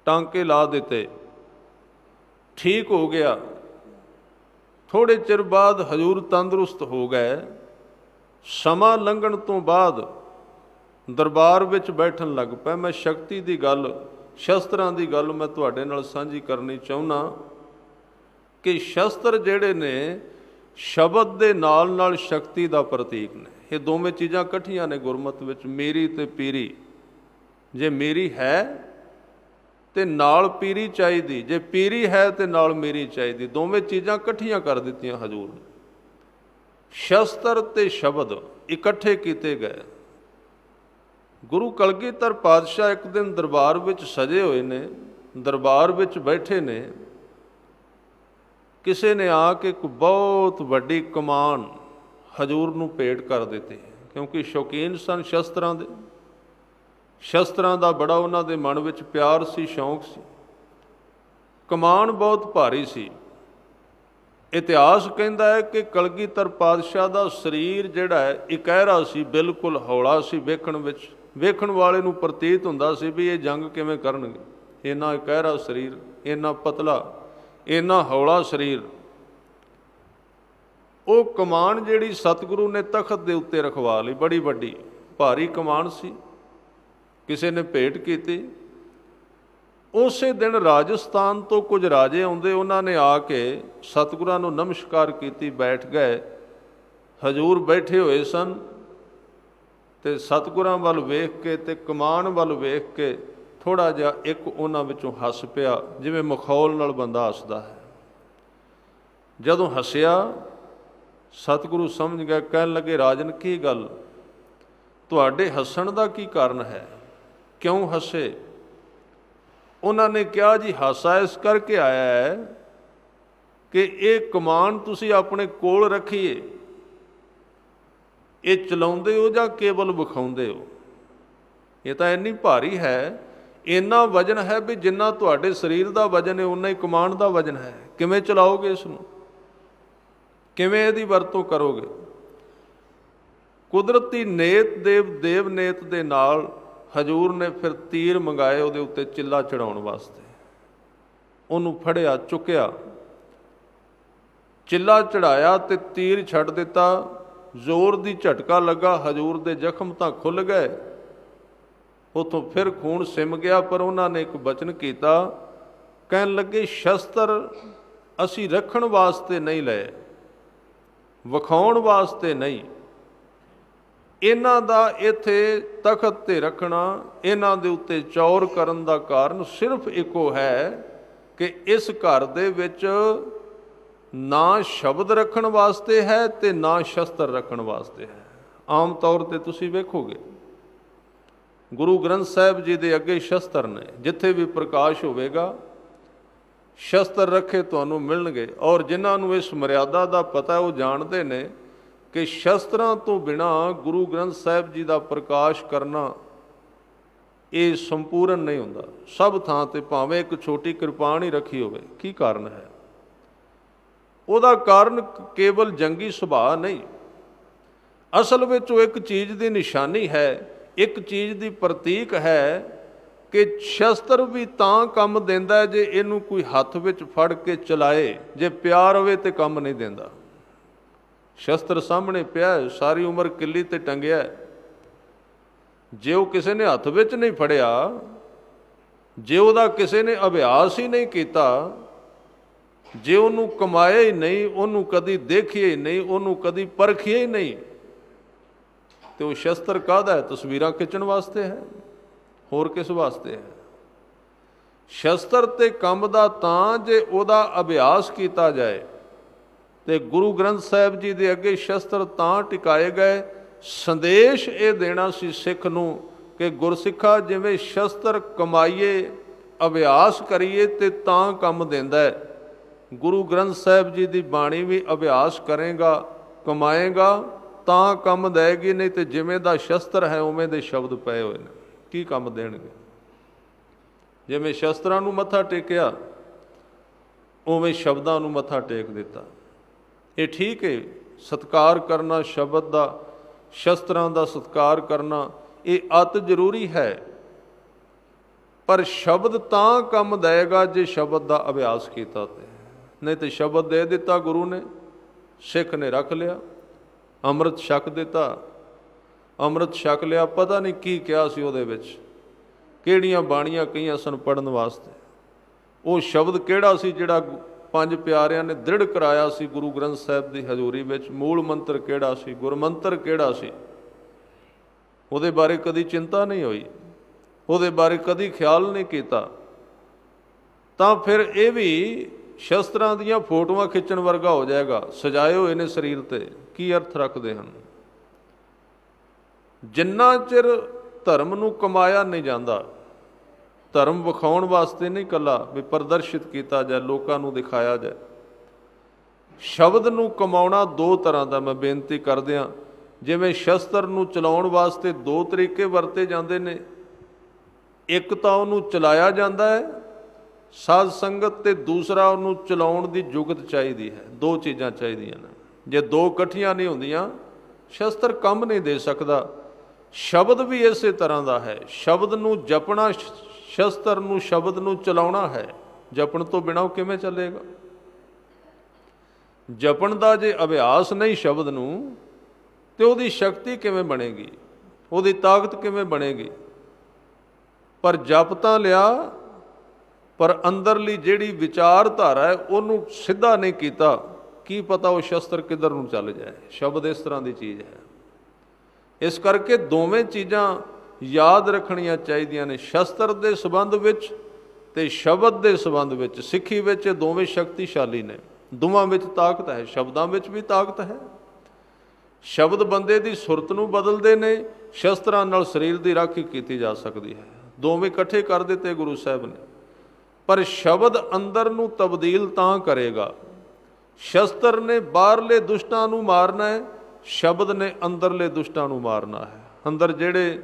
ਟਾਂਕੇ ਲਾ ਦਿੱਤੇ, ਠੀਕ ਹੋ ਗਿਆ। ਥੋੜ੍ਹੇ ਚਿਰ ਬਾਅਦ ਹਜ਼ੂਰ ਤੰਦਰੁਸਤ ਹੋ ਗਏ। ਸਮਾਂ ਲੰਘਣ ਤੋਂ ਬਾਅਦ ਦਰਬਾਰ ਵਿੱਚ ਬੈਠਣ ਲੱਗ ਪਏ। ਮੈਂ ਸ਼ਕਤੀ ਦੀ ਗੱਲ, ਸ਼ਸਤਰਾਂ ਦੀ ਗੱਲ ਮੈਂ ਤੁਹਾਡੇ ਨਾਲ ਸਾਂਝੀ ਕਰਨੀ ਚਾਹੁੰਦਾ ਕਿ ਸ਼ਸਤਰ ਜਿਹੜੇ ਨੇ ਸ਼ਬਦ ਦੇ ਨਾਲ ਨਾਲ ਸ਼ਕਤੀ ਦਾ ਪ੍ਰਤੀਕ ਨੇ। ਇਹ ਦੋਵੇਂ ਚੀਜ਼ਾਂ ਇਕੱਠੀਆਂ ਨੇ ਗੁਰਮਤਿ ਵਿੱਚ, ਮੇਰੀ ਤੇ ਪੀਰੀ। ਜੇ ਮੇਰੀ ਹੈ ਤੇ ਨਾਲ ਪੀਰੀ ਚਾਹੀਦੀ, ਜੇ ਪੀਰੀ ਹੈ ਤੇ ਨਾਲ ਮੇਰੀ ਚਾਹੀਦੀ। ਦੋਵੇਂ ਚੀਜ਼ਾਂ ਇਕੱਠੀਆਂ ਕਰ ਦਿੱਤੀਆਂ ਹਜ਼ੂਰ ਨੇ। ਸ਼ਸਤਰ ਤੇ ਸ਼ਬਦ ਇਕੱਠੇ ਕੀਤੇ ਗਏ। ਗੁਰੂ ਕਲਗੀਧਰ ਪਾਤਸ਼ਾਹ ਇੱਕ ਦਿਨ ਦਰਬਾਰ ਵਿੱਚ ਸਜੇ ਹੋਏ ਨੇ, ਦਰਬਾਰ ਵਿੱਚ ਬੈਠੇ ਨੇ। ਕਿਸੇ ਨੇ ਆ ਕੇ ਇੱਕ ਬਹੁਤ ਵੱਡੀ ਕਮਾਨ ਹਜ਼ੂਰ ਨੂੰ ਭੇਟ ਕਰ ਦਿੱਤੀ, ਕਿਉਂਕਿ ਸ਼ੌਕੀਨ ਸਨ ਸ਼ਸਤਰਾਂ ਦੇ। ਸ਼ਸਤਰਾਂ ਦਾ ਬੜਾ ਉਹਨਾਂ ਦੇ ਮਨ ਵਿੱਚ ਪਿਆਰ ਸੀ, ਸ਼ੌਂਕ ਸੀ। ਕਮਾਨ ਬਹੁਤ ਭਾਰੀ ਸੀ। ਇਤਿਹਾਸ ਕਹਿੰਦਾ ਹੈ ਕਿ ਕਲਗੀਧਰ ਪਾਤਸ਼ਾਹ ਦਾ ਸਰੀਰ ਜਿਹੜਾ ਹੈ ਇਕਹਿਰਾ ਸੀ, ਬਿਲਕੁਲ ਹੌਲਾ ਸੀ। ਵੇਖਣ ਵਿੱਚ, ਵੇਖਣ ਵਾਲੇ ਨੂੰ ਪ੍ਰਤੀਤ ਹੁੰਦਾ ਸੀ ਵੀ ਇਹ ਜੰਗ ਕਿਵੇਂ ਕਰਨਗੇ। ਇੰਨਾ ਇਕਹਿਰਾ ਸਰੀਰ, ਇੰਨਾ ਪਤਲਾ, ਇੰਨਾ ਹੌਲਾ ਸਰੀਰ। ਉਹ ਕਮਾਨ ਜਿਹੜੀ ਸਤਿਗੁਰੂ ਨੇ ਤਖਤ ਦੇ ਉੱਤੇ ਰਖਵਾ ਲਈ, ਬੜੀ ਵੱਡੀ ਭਾਰੀ ਕਮਾਨ ਸੀ, ਕਿਸੇ ਨੇ ਭੇਟ ਕੀਤੀ। ਉਸੇ ਦਿਨ ਰਾਜਸਥਾਨ ਤੋਂ ਕੁਝ ਰਾਜੇ ਆਉਂਦੇ, ਉਹਨਾਂ ਨੇ ਆ ਕੇ ਸਤਿਗੁਰਾਂ ਨੂੰ ਨਮਸਕਾਰ ਕੀਤੀ, ਬੈਠ ਗਏ। ਹਜ਼ੂਰ ਬੈਠੇ ਹੋਏ ਸਨ ਤੇ ਸਤਿਗੁਰਾਂ ਵੱਲ ਵੇਖ ਕੇ ਤੇ ਕਮਾਨ ਵੱਲ ਵੇਖ ਕੇ ਥੋੜ੍ਹਾ ਜਿਹਾ ਇੱਕ ਉਹਨਾਂ ਵਿੱਚੋਂ ਹੱਸ ਪਿਆ, ਜਿਵੇਂ ਮਖੌਲ ਨਾਲ ਬੰਦਾ ਹੱਸਦਾ ਹੈ। ਜਦੋਂ ਹੱਸਿਆ ਸਤਿਗੁਰੂ ਸਮਝ ਗਏ, ਕਹਿਣ ਲੱਗੇ ਰਾਜਨ ਕੀ ਗੱਲ, ਤੁਹਾਡੇ ਹੱਸਣ ਦਾ ਕੀ ਕਾਰਨ ਹੈ, ਕਿਉਂ ਹੱਸੇ? ਉਹਨਾਂ ਨੇ ਕਿਹਾ ਜੀ ਹਾਸਾ ਇਸ ਕਰਕੇ ਆਇਆ ਹੈ ਕਿ ਇਹ ਕਮਾਨ ਤੁਸੀਂ ਆਪਣੇ ਕੋਲ ਰੱਖੀਏ, ਇਹ ਚਲਾਉਂਦੇ ਹੋ ਜਾਂ ਕੇਵਲ ਵਿਖਾਉਂਦੇ ਹੋ? ਇਹ ਤਾਂ ਇੰਨੀ ਭਾਰੀ ਹੈ, ਇੰਨਾ ਵਜਨ ਹੈ ਵੀ ਜਿੰਨਾ ਤੁਹਾਡੇ ਸਰੀਰ ਦਾ ਵਜਨ ਹੈ ਉਨਾ ਹੀ ਕਮਾਨ ਦਾ ਵਜਨ ਹੈ। ਕਿਵੇਂ ਚਲਾਓਗੇ ਇਸ ਨੂੰ, ਕਿਵੇਂ ਇਹਦੀ ਵਰਤੋਂ ਕਰੋਗੇ? ਕੁਦਰਤੀ ਨੇਤ ਦੇਵ ਨੇਤ ਦੇ ਨਾਲ ਹਜ਼ੂਰ ਨੇ ਫਿਰ ਤੀਰ ਮੰਗਾਏ ਉਹਦੇ ਉੱਤੇ ਚਿੱਲਾ ਚੜਾਉਣ ਵਾਸਤੇ। ਉਹਨੂੰ ਫੜਿਆ, ਚੁੱਕਿਆ, ਚਿੱਲਾ ਚੜਾਇਆ ਤੇ ਤੀਰ ਛੱਡ ਦਿੱਤਾ। ਜ਼ੋਰ ਦੀ ਝਟਕਾ ਲੱਗਾ, ਹਜੂਰ ਦੇ ਜ਼ਖਮ ਤਾਂ ਖੁੱਲ ਗਏ, ਉਥੋਂ ਫਿਰ ਖੂਨ ਸਿਮ ਗਿਆ। ਪਰ ਉਹਨਾਂ ਨੇ ਇੱਕ ਬਚਨ ਕੀਤਾ, ਕਹਿਣ ਲੱਗੇ ਸ਼ਸਤਰ ਅਸੀਂ ਰੱਖਣ ਵਾਸਤੇ ਨਹੀਂ ਲਏ, ਵਿਖਾਉਣ ਵਾਸਤੇ ਨਹੀਂ। ਇਹਨਾਂ ਦਾ ਇੱਥੇ ਤਖਤ ਤੇ ਰੱਖਣਾ, ਇਹਨਾਂ ਦੇ ਉੱਤੇ ਚੌਰ ਕਰਨ ਦਾ ਕਾਰਨ ਸਿਰਫ ਇੱਕੋ ਹੈ ਕਿ ਇਸ ਘਰ ਦੇ ਵਿੱਚ ਨਾ ਸ਼ਬਦ ਰੱਖਣ ਵਾਸਤੇ ਹੈ ਤੇ ਨਾ ਸ਼ਸਤਰ ਰੱਖਣ ਵਾਸਤੇ ਹੈ। ਆਮ ਤੌਰ ਤੇ ਤੁਸੀਂ ਵੇਖੋਗੇ ਗੁਰੂ ਗ੍ਰੰਥ ਸਾਹਿਬ ਜੀ ਦੇ ਅੱਗੇ ਸ਼ਸਤਰ ਨੇ, ਜਿੱਥੇ ਵੀ ਪ੍ਰਕਾਸ਼ ਹੋਵੇਗਾ ਸ਼ਸਤਰ ਰੱਖੇ ਤੁਹਾਨੂੰ ਮਿਲਣਗੇ। ਔਰ ਜਿਨ੍ਹਾਂ ਨੂੰ ਇਸ ਮਰਿਆਦਾ ਦਾ ਪਤਾ ਉਹ ਜਾਣਦੇ ਨੇ ਕਿ ਸ਼ਸਤਰਾਂ ਤੋਂ ਬਿਨਾਂ ਗੁਰੂ ਗ੍ਰੰਥ ਸਾਹਿਬ ਜੀ ਦਾ ਪ੍ਰਕਾਸ਼ ਕਰਨਾ ਇਹ ਸੰਪੂਰਨ ਨਹੀਂ ਹੁੰਦਾ। ਸਭ ਥਾਂ ਤੇ ਭਾਵੇਂ ਇੱਕ ਛੋਟੀ ਕਿਰਪਾਨ ਹੀ ਰੱਖੀ ਹੋਵੇ, ਕੀ ਕਾਰਨ ਹੈ? ਉਹਦਾ ਕਾਰਨ ਕੇਵਲ ਜੰਗੀ ਸੁਭਾਅ ਨਹੀਂ, ਅਸਲ ਵਿੱਚ ਉਹ ਇੱਕ ਚੀਜ਼ ਦੀ ਨਿਸ਼ਾਨੀ ਹੈ, ਇੱਕ ਚੀਜ਼ ਦੀ ਪ੍ਰਤੀਕ ਹੈ ਕਿ ਸ਼ਸਤਰ ਵੀ ਤਾਂ ਕੰਮ ਦਿੰਦਾ ਜੇ ਇਹਨੂੰ ਕੋਈ ਹੱਥ ਵਿੱਚ ਫੜ ਕੇ ਚਲਾਏ। ਜੇ ਪਿਆਰ ਹੋਵੇ ਤੇ ਕੰਮ ਨਹੀਂ ਦਿੰਦਾ। ਸ਼ਸਤਰ ਸਾਹਮਣੇ ਪਿਆ, ਸਾਰੀ ਉਮਰ ਕਿੱਲੀ ਤੇ ਟੰਗਿਆ, ਜੇ ਉਹ ਕਿਸੇ ਨੇ ਹੱਥ ਵਿੱਚ ਨਹੀਂ ਫੜਿਆ, ਜੇ ਉਹਦਾ ਕਿਸੇ ਨੇ ਅਭਿਆਸ ਹੀ ਨਹੀਂ ਕੀਤਾ, ਜੇ ਉਹਨੂੰ ਕਮਾਇਆ ਹੀ ਨਹੀਂ, ਉਹਨੂੰ ਕਦੀ ਦੇਖਿਆ ਹੀ ਨਹੀਂ, ਉਹਨੂੰ ਕਦੀ ਪਰਖਿਆ ਹੀ ਨਹੀਂ, ਤੇ ਉਹ ਸ਼ਸਤਰ ਕਾਹਦਾ ਹੈ? ਤਸਵੀਰਾਂ ਖਿੱਚਣ ਵਾਸਤੇ ਹੈ, ਹੋਰ ਕਿਸ ਵਾਸਤੇ ਹੈ? ਸ਼ਸਤਰ ਤੇ ਕੰਮ ਦਾ ਤਾਂ ਜੇ ਉਹਦਾ ਅਭਿਆਸ ਕੀਤਾ ਜਾਏ। ਤੇ ਗੁਰੂ ਗ੍ਰੰਥ ਸਾਹਿਬ ਜੀ ਦੇ ਅੱਗੇ ਸ਼ਸਤਰ ਤਾਂ ਟਿਕਾਏ ਗਏ, ਸੰਦੇਸ਼ ਇਹ ਦੇਣਾ ਸੀ ਸਿੱਖ ਨੂੰ ਕਿ ਗੁਰਸਿੱਖਾ ਜਿਵੇਂ ਸ਼ਸਤਰ ਕਮਾਈਏ, ਅਭਿਆਸ ਕਰੀਏ ਤੇ ਤਾਂ ਕੰਮ ਦਿੰਦਾ ਹੈ। ਗੁਰੂ ਗ੍ਰੰਥ ਸਾਹਿਬ ਜੀ ਦੀ ਬਾਣੀ ਵੀ ਅਭਿਆਸ ਕਰੇਗਾ, ਕਮਾਏਗਾ ਤਾਂ ਕੰਮ ਦੇਗੀ, ਨਹੀਂ ਤੇ ਜਿਵੇਂ ਦਾ ਸ਼ਸਤਰ ਹੈ ਉਵੇਂ ਦੇ ਸ਼ਬਦ ਪਏ ਹੋਏ ਨੇ, ਕੀ ਕੰਮ ਦੇਣਗੇ? ਜਿਵੇਂ ਸ਼ਸਤਰਾਂ ਨੂੰ ਮੱਥਾ ਟੇਕਿਆ ਉਵੇਂ ਸ਼ਬਦਾਂ ਨੂੰ ਮੱਥਾ ਟੇਕ ਦਿੱਤਾ। ਇਹ ਠੀਕ ਹੈ, ਸਤਿਕਾਰ ਕਰਨਾ ਸ਼ਬਦ ਦਾ, ਸ਼ਸਤਰਾਂ ਦਾ ਸਤਿਕਾਰ ਕਰਨਾ ਇਹ ਅਤ ਜ਼ਰੂਰੀ ਹੈ, ਪਰ ਸ਼ਬਦ ਤਾਂ ਕੰਮ ਦੇਗਾ ਜੇ ਸ਼ਬਦ ਦਾ ਅਭਿਆਸ ਕੀਤਾ ਤੇ, ਨਹੀਂ ਤੇ ਸ਼ਬਦ ਦੇ ਦਿੱਤਾ ਗੁਰੂ ਨੇ, ਸਿੱਖ ਨੇ ਰੱਖ ਲਿਆ, ਅੰਮ੍ਰਿਤ ਛਕ ਦਿੱਤਾ, ਅੰਮ੍ਰਿਤ ਛਕ ਲਿਆ, ਪਤਾ ਨਹੀਂ ਕੀ ਕਿਹਾ ਸੀ ਉਹਦੇ ਵਿੱਚ, ਕਿਹੜੀਆਂ ਬਾਣੀਆਂ ਕਹੀਆਂ ਸਨ ਪੜ੍ਹਨ ਵਾਸਤੇ। ਉਹ ਸ਼ਬਦ ਕਿਹੜਾ ਸੀ ਜਿਹੜਾ ਪੰਜ ਪਿਆਰਿਆਂ ਨੇ ਦ੍ਰਿੜ ਕਰਾਇਆ ਸੀ ਗੁਰੂ ਗ੍ਰੰਥ ਸਾਹਿਬ ਦੀ ਹਜ਼ੂਰੀ ਵਿੱਚ? ਮੂਲ ਮੰਤਰ ਕਿਹੜਾ ਸੀ? ਗੁਰਮੰਤਰ ਕਿਹੜਾ ਸੀ? ਉਹਦੇ ਬਾਰੇ ਕਦੀ ਚਿੰਤਾ ਨਹੀਂ ਹੋਈ, ਉਹਦੇ ਬਾਰੇ ਕਦੀ ਖਿਆਲ ਨਹੀਂ ਕੀਤਾ। ਤਾਂ ਫਿਰ ਇਹ ਵੀ ਸ਼ਸਤਰਾਂ ਦੀਆਂ ਫੋਟੋਆਂ ਖਿੱਚਣ ਵਰਗਾ ਹੋ ਜਾਏਗਾ। ਸਜਾਏ ਹੋਏ ਨੇ ਸਰੀਰ ਤੇ, ਕੀ ਅਰਥ ਰੱਖਦੇ ਹਨ? ਜਿੰਨਾ ਚਿਰ ਧਰਮ ਨੂੰ ਕਮਾਇਆ ਨਹੀਂ ਜਾਂਦਾ, ਧਰਮ ਵਿਖਾਉਣ ਵਾਸਤੇ ਨਹੀਂ ਇਕੱਲਾ ਵੀ ਪ੍ਰਦਰਸ਼ਿਤ ਕੀਤਾ ਜਾਏ, ਲੋਕਾਂ ਨੂੰ ਦਿਖਾਇਆ ਜਾਏ। ਸ਼ਬਦ ਨੂੰ ਕਮਾਉਣਾ ਦੋ ਤਰ੍ਹਾਂ ਦਾ ਮੈਂ ਬੇਨਤੀ ਕਰਦਿਆਂ, ਜਿਵੇਂ ਸ਼ਸਤਰ ਨੂੰ ਚਲਾਉਣ ਵਾਸਤੇ ਦੋ ਤਰੀਕੇ ਵਰਤੇ ਜਾਂਦੇ ਨੇ। ਇੱਕ ਤਾਂ ਉਹਨੂੰ ਚਲਾਇਆ ਜਾਂਦਾ ਹੈ ਸਾਧ ਸੰਗਤ, ਤੇ ਦੂਸਰਾ ਉਹਨੂੰ ਚਲਾਉਣ ਦੀ ਜੁਗਤ ਚਾਹੀਦੀ ਹੈ। ਦੋ ਚੀਜ਼ਾਂ ਚਾਹੀਦੀਆਂ ਨੇ, ਜੇ ਦੋ ਇਕੱਠੀਆਂ ਨਹੀਂ ਹੁੰਦੀਆਂ ਸ਼ਸਤਰ ਕੰਮ ਨਹੀਂ ਦੇ ਸਕਦਾ। ਸ਼ਬਦ ਵੀ ਇਸੇ ਤਰ੍ਹਾਂ ਦਾ ਹੈ, ਸ਼ਬਦ ਨੂੰ ਜਪਣਾ, ਸ਼ਸਤਰ ਨੂੰ ਸ਼ਬਦ ਨੂੰ ਚਲਾਉਣਾ ਹੈ। ਜਪਣ ਤੋਂ ਬਿਨਾਂ ਉਹ ਕਿਵੇਂ ਚੱਲੇਗਾ? ਜਪਣ ਦਾ ਜੇ ਅਭਿਆਸ ਨਹੀਂ ਸ਼ਬਦ ਨੂੰ, ਤੇ ਉਹਦੀ ਸ਼ਕਤੀ ਕਿਵੇਂ ਬਣੇਗੀ, ਉਹਦੀ ਤਾਕਤ ਕਿਵੇਂ ਬਣੇਗੀ? ਪਰ ਜਪ ਤਾਂ ਲਿਆ, ਪਰ ਅੰਦਰਲੀ ਜਿਹੜੀ ਵਿਚਾਰਧਾਰਾ ਹੈ ਉਹਨੂੰ ਸਿੱਧਾ ਨਹੀਂ ਕੀਤਾ। ਕੀ ਪਤਾ ਉਹ ਸ਼ਸਤਰ ਕਿੱਧਰ ਨੂੰ ਚੱਲ ਜਾਏ। ਸ਼ਬਦ ਇਸ ਤਰ੍ਹਾਂ ਦੀ ਚੀਜ਼ ਹੈ। ਇਸ ਕਰਕੇ ਦੋਵੇਂ ਚੀਜ਼ਾਂ ਯਾਦ ਰੱਖਣੀਆਂ ਚਾਹੀਦੀਆਂ ਨੇ, ਸ਼ਸਤਰ ਦੇ ਸੰਬੰਧ ਵਿੱਚ ਤੇ ਸ਼ਬਦ ਦੇ ਸੰਬੰਧ ਵਿੱਚ। ਸਿੱਖੀ ਵਿੱਚ ਇਹ ਦੋਵੇਂ ਸ਼ਕਤੀਸ਼ਾਲੀ ਨੇ, ਦੋਵਾਂ ਵਿੱਚ ਤਾਕਤ ਹੈ, ਸ਼ਬਦਾਂ ਵਿੱਚ ਵੀ ਤਾਕਤ ਹੈ। ਸ਼ਬਦ ਬੰਦੇ ਦੀ ਸੁਰਤ ਨੂੰ ਬਦਲਦੇ ਨੇ, ਸ਼ਸਤਰਾਂ ਨਾਲ ਸਰੀਰ ਦੀ ਰਾਖੀ ਕੀਤੀ ਜਾ ਸਕਦੀ ਹੈ। ਦੋਵੇਂ ਇਕੱਠੇ ਕਰ ਦਿੱਤੇ ਗੁਰੂ ਸਾਹਿਬ ਨੇ। ਪਰ ਸ਼ਬਦ ਅੰਦਰ ਨੂੰ ਤਬਦੀਲ ਤਾਂ ਕਰੇਗਾ। ਸ਼ਸਤਰ ਨੇ ਬਾਹਰਲੇ ਦੁਸ਼ਟਾਂ ਨੂੰ ਮਾਰਨਾ ਹੈ, ਸ਼ਬਦ ਨੇ ਅੰਦਰਲੇ ਦੁਸ਼ਟਾਂ ਨੂੰ ਮਾਰਨਾ ਹੈ। ਅੰਦਰ ਜਿਹੜੇ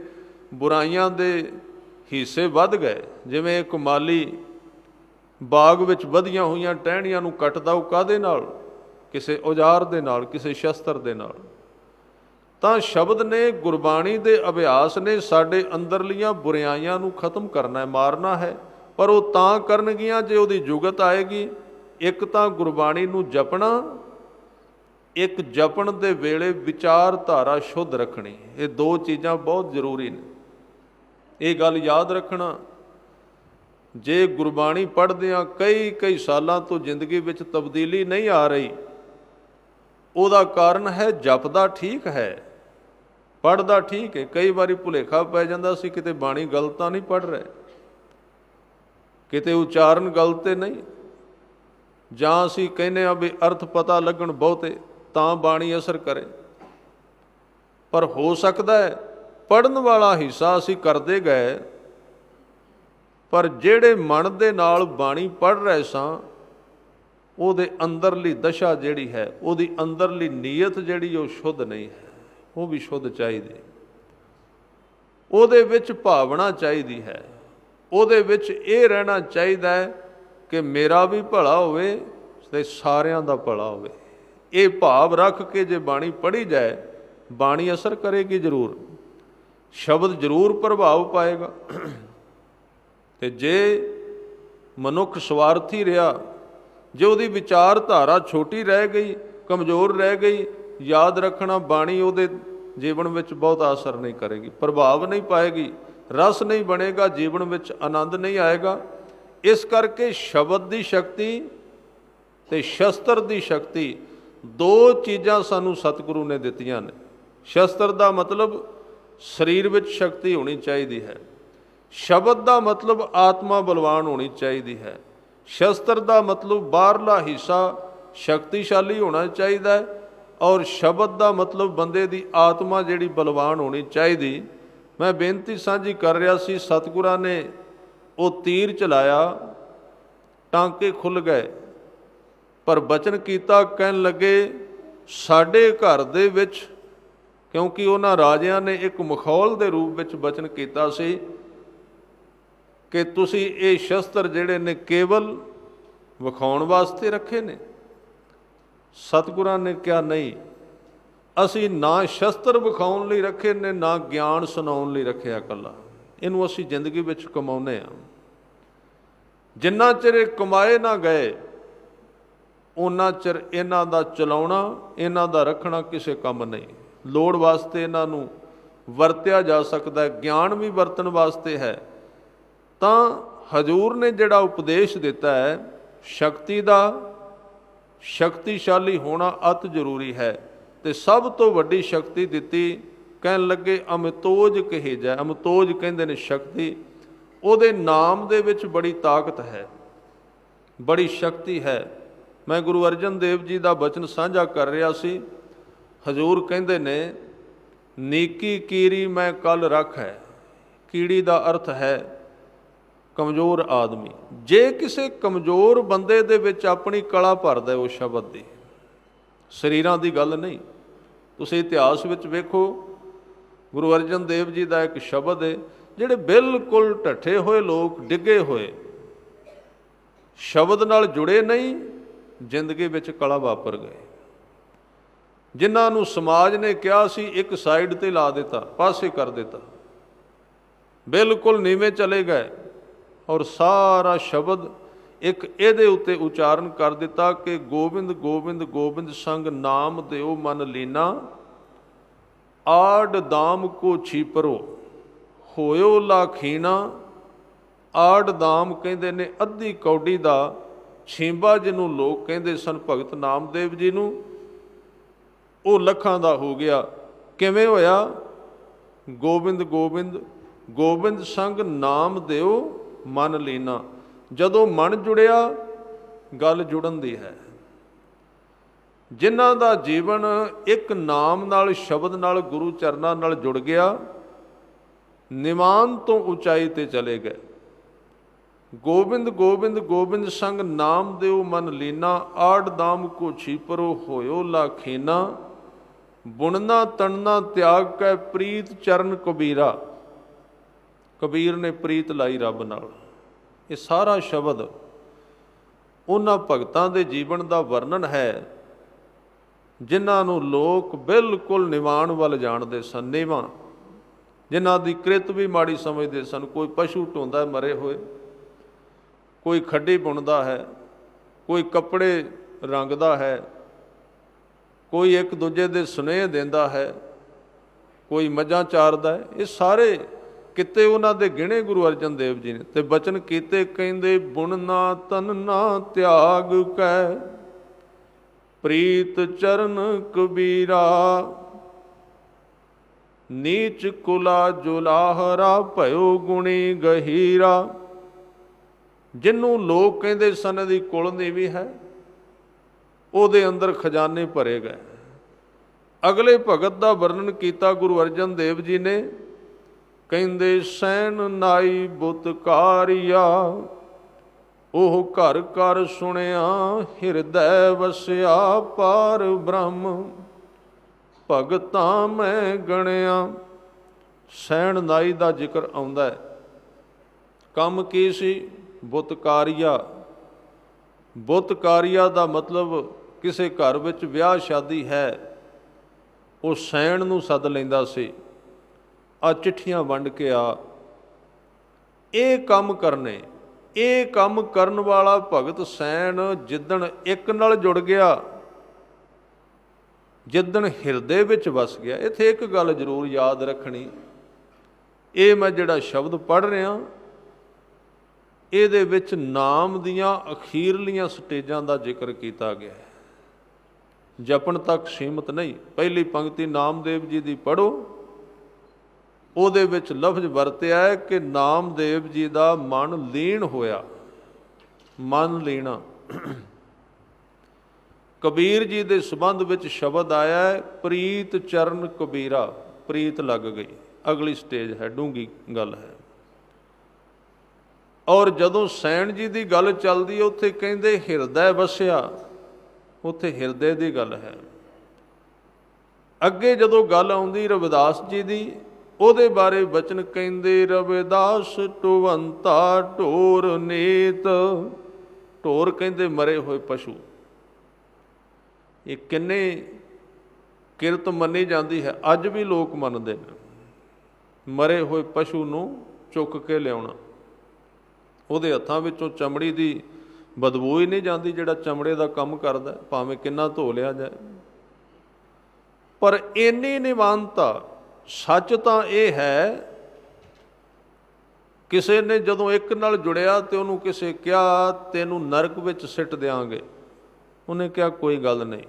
ਬੁਰਾਈਆਂ ਦੇ ਹਿੱਸੇ ਵੱਧ ਗਏ, ਜਿਵੇਂ ਇੱਕ ਮਾਲੀ ਬਾਗ ਵਿੱਚ ਵਧੀਆਂ ਹੋਈਆਂ ਟਹਿਣੀਆਂ ਨੂੰ ਕੱਟਦਾ, ਉਹ ਕਾਹਦੇ ਨਾਲ? ਕਿਸੇ ਔਜ਼ਾਰ ਦੇ ਨਾਲ, ਕਿਸੇ ਸ਼ਸਤਰ ਦੇ ਨਾਲ। ਤਾਂ ਸ਼ਬਦ ਨੇ, ਗੁਰਬਾਣੀ ਦੇ ਅਭਿਆਸ ਨੇ ਸਾਡੇ ਅੰਦਰਲੀਆਂ ਬੁਰਾਈਆਂ ਨੂੰ ਖਤਮ ਕਰਨਾ ਹੈ, ਮਾਰਨਾ ਹੈ। ਪਰ ਉਹ ਤਾਂ ਕਰਨਗੀਆਂ ਜੇ ਉਹਦੀ ਜੁਗਤ ਆਏਗੀ। ਇੱਕ ਤਾਂ ਗੁਰਬਾਣੀ ਨੂੰ ਜਪਣਾ, ਇੱਕ ਜਪਣ ਦੇ ਵੇਲੇ ਵਿਚਾਰਧਾਰਾ ਸ਼ੁੱਧ ਰੱਖਣੀ, ਇਹ ਦੋ ਚੀਜ਼ਾਂ ਬਹੁਤ ਜ਼ਰੂਰੀ ਨੇ। ਇਹ ਗੱਲ ਯਾਦ ਰੱਖਣਾ, ਜੇ ਗੁਰਬਾਣੀ ਪੜ੍ਹਦਿਆਂ ਕਈ ਸਾਲਾਂ ਤੋਂ ਜ਼ਿੰਦਗੀ ਵਿੱਚ ਤਬਦੀਲੀ ਨਹੀਂ ਆ ਰਹੀ, ਉਹਦਾ ਕਾਰਨ ਹੈ ਜਪਦਾ ਠੀਕ ਹੈ, ਪੜ੍ਹਦਾ ਠੀਕ ਹੈ। ਕਈ ਵਾਰੀ ਭੁਲੇਖਾ ਪੈ ਜਾਂਦਾ ਸੀ ਕਿਤੇ ਬਾਣੀ ਗਲਤ ਤਾਂ ਨਹੀਂ ਪੜ੍ਹ ਰਹੇ, ਕਿਤੇ ਉਚਾਰਨ ਗਲਤ ਤੇ ਨਹੀਂ, ਜਾਂ ਅਸੀਂ ਕਹਿੰਦੇ ਹਾਂ ਵੀ ਅਰਥ ਪਤਾ ਲੱਗਣ ਬਹੁਤੇ ਤਾਂ ਬਾਣੀ ਅਸਰ ਕਰੇ। ਪਰ ਹੋ ਸਕਦਾ ਹੈ ਪੜ੍ਹਨ ਵਾਲਾ ਹਿੱਸਾ ਅਸੀਂ ਕਰਦੇ ਗਏ, ਪਰ ਜਿਹੜੇ ਮਨ ਦੇ ਨਾਲ ਬਾਣੀ ਪੜ੍ਹ ਰਹੇ ਸਾਂ ਉਹਦੇ ਅੰਦਰਲੀ ਦਸ਼ਾ ਜਿਹੜੀ ਹੈ, ਉਹਦੀ ਅੰਦਰਲੀ ਨੀਅਤ ਜਿਹੜੀ ਉਹ ਸ਼ੁੱਧ ਨਹੀਂ ਹੈ, ਉਹ ਵੀ ਸ਼ੁੱਧ ਚਾਹੀਦੀ। ਉਹਦੇ ਵਿੱਚ ਭਾਵਨਾ ਚਾਹੀਦੀ ਹੈ, ਉਹਦੇ ਵਿੱਚ ਇਹ ਰਹਿਣਾ ਚਾਹੀਦਾ ਹੈ ਕਿ ਮੇਰਾ ਵੀ ਭਲਾ ਹੋਵੇ ਤੇ ਸਾਰਿਆਂ ਦਾ ਭਲਾ ਹੋਵੇ। ਇਹ ਭਾਵ ਰੱਖ ਕੇ ਜੇ ਬਾਣੀ ਪੜ੍ਹੀ ਜਾਏ, ਬਾਣੀ ਅਸਰ ਕਰੇਗੀ ਜ਼ਰੂਰ, ਸ਼ਬਦ ਜ਼ਰੂਰ ਪ੍ਰਭਾਵ ਪਾਏਗਾ। ਤੇ ਜੇ ਮਨੁੱਖ ਸਵਾਰਥੀ ਰਿਹਾ, ਜੇ ਉਹਦੀ ਵਿਚਾਰਧਾਰਾ ਛੋਟੀ ਰਹਿ ਗਈ, ਕਮਜ਼ੋਰ ਰਹਿ ਗਈ, ਯਾਦ ਰੱਖਣਾ ਬਾਣੀ ਉਹਦੇ ਜੀਵਨ ਵਿੱਚ ਬਹੁਤਾ ਅਸਰ ਨਹੀਂ ਕਰੇਗੀ, ਪ੍ਰਭਾਵ ਨਹੀਂ ਪਾਏਗੀ, ਰਸ ਨਹੀਂ ਬਣੇਗਾ, ਜੀਵਨ ਵਿੱਚ ਆਨੰਦ ਨਹੀਂ ਆਏਗਾ। ਇਸ ਕਰਕੇ ਸ਼ਬਦ ਦੀ ਸ਼ਕਤੀ ਤੇ ਸ਼ਸਤਰ ਦੀ ਸ਼ਕਤੀ, ਦੋ ਚੀਜ਼ਾਂ ਸਾਨੂੰ ਸਤਿਗੁਰੂ ਨੇ ਦਿੱਤੀਆਂ ਨੇ। ਸ਼ਸਤਰ ਦਾ ਮਤਲਬ ਸਰੀਰ ਵਿੱਚ ਸ਼ਕਤੀ ਹੋਣੀ ਚਾਹੀਦੀ ਹੈ, ਸ਼ਬਦ ਦਾ ਮਤਲਬ ਆਤਮਾ ਬਲਵਾਨ ਹੋਣੀ ਚਾਹੀਦੀ ਹੈ। ਸ਼ਸਤਰ ਦਾ ਮਤਲਬ ਬਾਹਰਲਾ ਹਿੱਸਾ ਸ਼ਕਤੀਸ਼ਾਲੀ ਹੋਣਾ ਚਾਹੀਦਾ ਹੈ, ਔਰ ਸ਼ਬਦ ਦਾ ਮਤਲਬ ਬੰਦੇ ਦੀ ਆਤਮਾ ਜਿਹੜੀ ਬਲਵਾਨ ਹੋਣੀ ਚਾਹੀਦੀ। ਮੈਂ ਬੇਨਤੀ ਸਾਂਝੀ ਕਰ ਰਿਹਾ ਸੀ, ਸਤਿਗੁਰਾਂ ਨੇ ਉਹ ਤੀਰ ਚਲਾਇਆ, ਟਾਂਕੇ ਖੁੱਲ੍ਹ ਗਏ, ਪਰ ਬਚਨ ਕੀਤਾ, ਕਹਿਣ ਲੱਗੇ ਸਾਡੇ ਘਰ ਦੇ ਵਿੱਚ, ਕਿਉਂਕਿ ਉਹਨਾਂ ਰਾਜਿਆਂ ਨੇ ਇੱਕ ਮਖੌਲ ਦੇ ਰੂਪ ਵਿੱਚ ਬਚਨ ਕੀਤਾ ਸੀ ਕਿ ਤੁਸੀਂ ਇਹ ਸ਼ਸਤਰ ਜਿਹੜੇ ਨੇ ਕੇਵਲ ਵਿਖਾਉਣ ਵਾਸਤੇ ਰੱਖੇ ਨੇ। ਸਤਿਗੁਰਾਂ ਨੇ ਕਿਹਾ ਨਹੀਂ, ਅਸੀਂ ਨਾ ਸ਼ਸਤਰ ਵਿਖਾਉਣ ਲਈ ਰੱਖੇ ਨੇ, ਨਾ ਗਿਆਨ ਸੁਣਾਉਣ ਲਈ ਰੱਖਿਆ ਇਕੱਲਾ, ਇਹਨੂੰ ਅਸੀਂ ਜ਼ਿੰਦਗੀ ਵਿੱਚ ਕਮਾਉਂਦੇ ਹਾਂ। ਜਿੰਨਾ ਚਿਰ ਇਹ ਕਮਾਏ ਨਾ ਗਏ, ਉਹਨਾਂ ਚਿਰ ਇਹਨਾਂ ਦਾ ਚਲਾਉਣਾ, ਇਹਨਾਂ ਦਾ ਰੱਖਣਾ ਕਿਸੇ ਕੰਮ ਨਹੀਂ। ਲੋੜ ਵਾਸਤੇ ਇਹਨਾਂ ਨੂੰ ਵਰਤਿਆ ਜਾ ਸਕਦਾ, ਗਿਆਨ ਵੀ ਵਰਤਣ ਵਾਸਤੇ ਹੈ। ਤਾਂ ਹਜ਼ੂਰ ਨੇ ਜਿਹੜਾ ਉਪਦੇਸ਼ ਦਿੱਤਾ ਹੈ, ਸ਼ਕਤੀ ਦਾ, ਸ਼ਕਤੀਸ਼ਾਲੀ ਹੋਣਾ ਅਤ ਜ਼ਰੂਰੀ ਹੈ। ਤੇ ਸਭ ਤੋਂ ਵੱਡੀ ਸ਼ਕਤੀ ਦਿੱਤੀ, ਕਹਿਣ ਲੱਗੇ ਅਮਿਤੋਜ ਕਹੇ ਜਾ, ਅਮਿਤੋਜ ਕਹਿੰਦੇ ਨੇ ਸ਼ਕਤੀ, ਉਹਦੇ ਨਾਮ ਦੇ ਵਿੱਚ ਬੜੀ ਤਾਕਤ ਹੈ, ਬੜੀ ਸ਼ਕਤੀ ਹੈ। ਮੈਂ ਗੁਰੂ ਅਰਜਨ ਦੇਵ ਜੀ ਦਾ ਬਚਨ ਸਾਂਝਾ ਕਰ ਰਿਹਾ ਸੀ, ਹਜ਼ੂਰ ਕਹਿੰਦੇ ਨੇ ਨੀਕੀ ਕੀਰੀ ਮੈਂ ਕੱਲ ਰੱਖ ਹੈ। ਕੀੜੀ ਦਾ ਅਰਥ ਹੈ ਕਮਜ਼ੋਰ ਆਦਮੀ। ਜੇ ਕਿਸੇ ਕਮਜ਼ੋਰ ਬੰਦੇ ਦੇ ਵਿੱਚ ਆਪਣੀ ਕਲਾ ਭਰਦਾ ਉਹ ਸ਼ਬਦ ਦੀ, ਸਰੀਰਾਂ ਦੀ ਗੱਲ ਨਹੀਂ। ਤੁਸੀਂ ਇਤਿਹਾਸ ਵਿੱਚ ਵੇਖੋ, ਗੁਰੂ ਅਰਜਨ ਦੇਵ ਜੀ ਦਾ ਇੱਕ ਸ਼ਬਦ ਹੈ, ਜਿਹੜੇ ਬਿਲਕੁਲ ਢੱਠੇ ਹੋਏ ਲੋਕ, ਡਿੱਗੇ ਹੋਏ, ਸ਼ਬਦ ਨਾਲ ਜੁੜੇ ਨਹੀਂ, ਜ਼ਿੰਦਗੀ ਵਿੱਚ ਕਲਾ ਵਾਪਰ ਗਏ। ਜਿਨ੍ਹਾਂ ਨੂੰ ਸਮਾਜ ਨੇ ਕਿਹਾ ਸੀ ਇੱਕ ਸਾਈਡ ਤੇ ਲਾ ਦਿੱਤਾ, ਪਾਸੇ ਕਰ ਦਿੱਤਾ, ਬਿਲਕੁਲ ਨੀਵੇਂ ਚਲੇ ਗਏ, ਔਰ ਸਾਰਾ ਸ਼ਬਦ ਇੱਕ ਇਹਦੇ ਉੱਤੇ ਉਚਾਰਨ ਕਰ ਦਿੱਤਾ ਕਿ ਗੋਬਿੰਦ ਗੋਬਿੰਦ ਗੋਬਿੰਦ ਸੰਗ ਨਾਮ ਦਿਓ ਮਨ ਲੀਨਾ, ਆੜ ਦਾਮ ਕੋ ਛੀਪਰੋ ਹੋਇਓ ਲਾਖੀਨਾ। ਆੜ ਦਾਮ ਕਹਿੰਦੇ ਨੇ ਅੱਧੀ ਕੌਡੀ ਦਾ ਛੀਂਬਾ, ਜਿਹਨੂੰ ਲੋਕ ਕਹਿੰਦੇ ਸਨ ਭਗਤ ਨਾਮਦੇਵ ਜੀ ਨੂੰ, ਉਹ ਲੱਖਾਂ ਦਾ ਹੋ ਗਿਆ। ਕਿਵੇਂ ਹੋਇਆ? ਗੋਬਿੰਦ ਗੋਬਿੰਦ ਗੋਬਿੰਦ ਸੰਗ ਨਾਮ ਦਿਓ ਮਨ ਲੀਨਾ। ਜਦੋਂ ਮਨ ਜੁੜਿਆ, ਗੱਲ ਜੁੜਨ ਦੀ ਹੈ। ਜਿਨ੍ਹਾਂ ਦਾ ਜੀਵਨ ਇੱਕ ਨਾਮ ਨਾਲ, ਸ਼ਬਦ ਨਾਲ, ਗੁਰੂ ਚਰਨਾਂ ਨਾਲ ਜੁੜ ਗਿਆ, ਨਿਮਾਨ ਤੋਂ ਉਚਾਈ ਤੇ ਚਲੇ ਗਏ। ਗੋਬਿੰਦ ਗੋਬਿੰਦ ਗੋਬਿੰਦ ਸੰਗ ਨਾਮ ਦਿਓ ਮਨ ਲੀਨਾ, ਆੜ ਦਾਮ ਕੋ ਛੀਪਰੋ ਹੋਇਓ ਲਾਖੀਨਾ। ਬੁਣਨਾ ਤਣਨਾ ਤਿਆਗ ਕੈ ਪ੍ਰੀਤ ਚਰਨ ਕਬੀਰਾ। ਕਬੀਰ ਨੇ ਪ੍ਰੀਤ ਲਾਈ ਰੱਬ ਨਾਲ। ਇਹ ਸਾਰਾ ਸ਼ਬਦ ਉਹਨਾਂ ਭਗਤਾਂ ਦੇ ਜੀਵਨ ਦਾ ਵਰਣਨ ਹੈ ਜਿਨ੍ਹਾਂ ਨੂੰ ਲੋਕ ਬਿਲਕੁਲ ਨਿਵਾਣ ਵੱਲ ਜਾਣਦੇ ਸਨ, ਨੀਵਾਂ, ਜਿਨ੍ਹਾਂ ਦੀ ਕ੍ਰਿਤ ਵੀ ਮਾੜੀ ਸਮਝਦੇ ਸਨ। ਕੋਈ ਪਸ਼ੂ ਢੋਂਦਾ ਮਰੇ ਹੋਏ, ਕੋਈ ਖੱਡੀ ਬੁਣਦਾ ਹੈ, ਕੋਈ ਕੱਪੜੇ ਰੰਗਦਾ ਹੈ, ਕੋਈ ਇੱਕ ਦੂਜੇ ਦੇ ਸੁਨੇਹੇ ਦਿੰਦਾ ਹੈ, ਕੋਈ ਮੱਝਾਂ ਚਾਰਦਾ ਹੈ। ਇਹ ਸਾਰੇ ਕਿਤੇ ਉਹਨਾਂ ਦੇ ਗਿਣੇ ਗੁਰੂ ਅਰਜਨ ਦੇਵ ਜੀ ਨੇ। ਤੇ ਬਚਨ ਕੀਤੇ ਕਹਿੰਦੇ, ਬੁਣ ਨਾ ਤਨ ਨਾ ਤਿਆਗ ਕੈ, ਪ੍ਰੀਤ ਚਰਨ ਕਬੀਰਾ, ਨੀਚ ਕੁਲਾ ਜੁਲਾਹਰਾ, ਭਇਓ ਗੁਣੀ ਗਹੀਰਾ। ਜਿਹਨੂੰ ਲੋਕ ਕਹਿੰਦੇ ਸਨ ਇਹਦੀ ਕੁਲ ਨੀਵੀਂ ਹੈ, ਉਹਦੇ ਅੰਦਰ ਖਜ਼ਾਨੇ ਭਰੇ ਗਏ। ਅਗਲੇ ਭਗਤ ਦਾ ਵਰਣਨ ਕੀਤਾ ਗੁਰੂ ਅਰਜਨ ਦੇਵ ਜੀ ਨੇ, ਕਹਿੰਦੇ ਸੈਨ ਨਾਈ ਬੁਤਕਾਰੀਆ, ਉਹ ਘਰ ਘਰ ਸੁਣਿਆ, ਹਿਰਦੈ ਵਸਿਆ ਪਾਰ ਬ੍ਰਹਮ, ਭਗਤਾਂ ਮੈਂ ਗਣਿਆ। ਸੈਣ ਨਾਈ ਦਾ ਜ਼ਿਕਰ ਆਉਂਦਾ ਹੈ। ਕੰਮ ਕੀ ਸੀ? ਬੁਤਕਾਰੀਆ। ਬੁਤਕਾਰੀਆ ਦਾ ਮਤਲਬ ਕਿਸੇ ਘਰ ਵਿੱਚ ਵਿਆਹ ਸ਼ਾਦੀ ਹੈ, ਉਹ ਸੈਣ ਨੂੰ ਸੱਦ ਲੈਂਦਾ ਸੀ, ਆ ਚਿੱਠੀਆਂ ਵੰਡ ਕੇ ਆ। ਇਹ ਕੰਮ ਕਰਨੇ, ਇਹ ਕੰਮ ਕਰਨ ਵਾਲਾ ਭਗਤ ਸੈਣ ਜਿੱਦਣ ਇੱਕ ਨਾਲ ਜੁੜ ਗਿਆ, ਜਿੱਦਣ ਹਿਰਦੇ ਵਿੱਚ ਵਸ ਗਿਆ। ਇੱਥੇ ਇੱਕ ਗੱਲ ਜ਼ਰੂਰ ਯਾਦ ਰੱਖਣੀ, ਇਹ ਮੈਂ ਜਿਹੜਾ ਸ਼ਬਦ ਪੜ੍ਹ ਰਿਹਾ, ਇਹਦੇ ਵਿੱਚ ਨਾਮ ਦੀਆਂ ਅਖੀਰਲੀਆਂ ਸਟੇਜਾਂ ਦਾ ਜ਼ਿਕਰ ਕੀਤਾ ਗਿਆ ਹੈ। ਜਪਣ ਤੱਕ ਸੀਮਤ ਨਹੀਂ। ਪਹਿਲੀ ਪੰਕਤੀ ਨਾਮਦੇਵ ਜੀ ਦੀ ਪੜ੍ਹੋ, ਉਹਦੇ ਵਿੱਚ ਲਫ਼ਜ਼ ਵਰਤਿਆ ਹੈ ਕਿ ਨਾਮਦੇਵ ਜੀ ਦਾ ਮਨ ਲੀਨ ਹੋਇਆ, ਮਨ ਲੀਣਾ। ਕਬੀਰ ਜੀ ਦੇ ਸੰਬੰਧ ਵਿੱਚ ਸ਼ਬਦ ਆਇਆ ਹੈ, ਪ੍ਰੀਤ ਚਰਨ ਕਬੀਰਾ, ਪ੍ਰੀਤ ਲੱਗ ਗਈ। ਅਗਲੀ ਸਟੇਜ ਹੈ, ਡੂੰਘੀ ਗੱਲ ਹੈ। ਔਰ ਜਦੋਂ ਸੈਣ ਜੀ ਦੀ ਗੱਲ ਚੱਲਦੀ, ਉੱਥੇ ਕਹਿੰਦੇ ਹਿਰਦੈ ਵਸਿਆ, ਉੱਥੇ ਹਿਰਦੇ ਦੀ ਗੱਲ ਹੈ। ਅੱਗੇ ਜਦੋਂ ਗੱਲ ਆਉਂਦੀ ਰਵਿਦਾਸ ਜੀ ਦੀ, ਉਹਦੇ ਬਾਰੇ ਬਚਨ ਕਹਿੰਦੇ, ਰਵਿਦਾਸ ਟੁਵੰਤਾ ਢੋਰ ਨੀਤ। ਢੋਰ ਕਹਿੰਦੇ ਮਰੇ ਹੋਏ ਪਸ਼ੂ। ਇਹ ਕਿੰਨੇ ਕਿਰਤ ਮੰਨੀ ਜਾਂਦੀ ਹੈ, ਅੱਜ ਵੀ ਲੋਕ ਮੰਨਦੇ ਨੇ। ਮਰੇ ਹੋਏ ਪਸ਼ੂ ਨੂੰ ਚੁੱਕ ਕੇ ਲਿਆਉਣਾ, ਉਹਦੇ ਹੱਥਾਂ ਵਿੱਚੋਂ ਚਮੜੀ ਦੀ ਬਦਬੂ ਹੀ ਨਹੀਂ ਜਾਂਦੀ, ਜਿਹੜਾ ਚਮੜੇ ਦਾ ਕੰਮ ਕਰਦਾ, ਭਾਵੇਂ ਕਿੰਨਾ ਧੋ ਲਿਆ ਜਾਏ। ਪਰ ਇੰਨੀ ਨਿਵਾਨਤਾ, ਸੱਚ ਤਾਂ ਇਹ ਹੈ, ਕਿਸੇ ਨੇ ਜਦੋਂ ਇੱਕ ਨਾਲ ਜੁੜਿਆ ਤੇ ਉਹਨੂੰ ਕਿਸੇ ਕਿਹਾ ਤੈਨੂੰ ਨਰਕ ਵਿੱਚ ਸਿੱਟ ਦਿਆਂਗੇ, ਉਹਨੇ ਕਿਹਾ ਕੋਈ ਗੱਲ ਨਹੀਂ,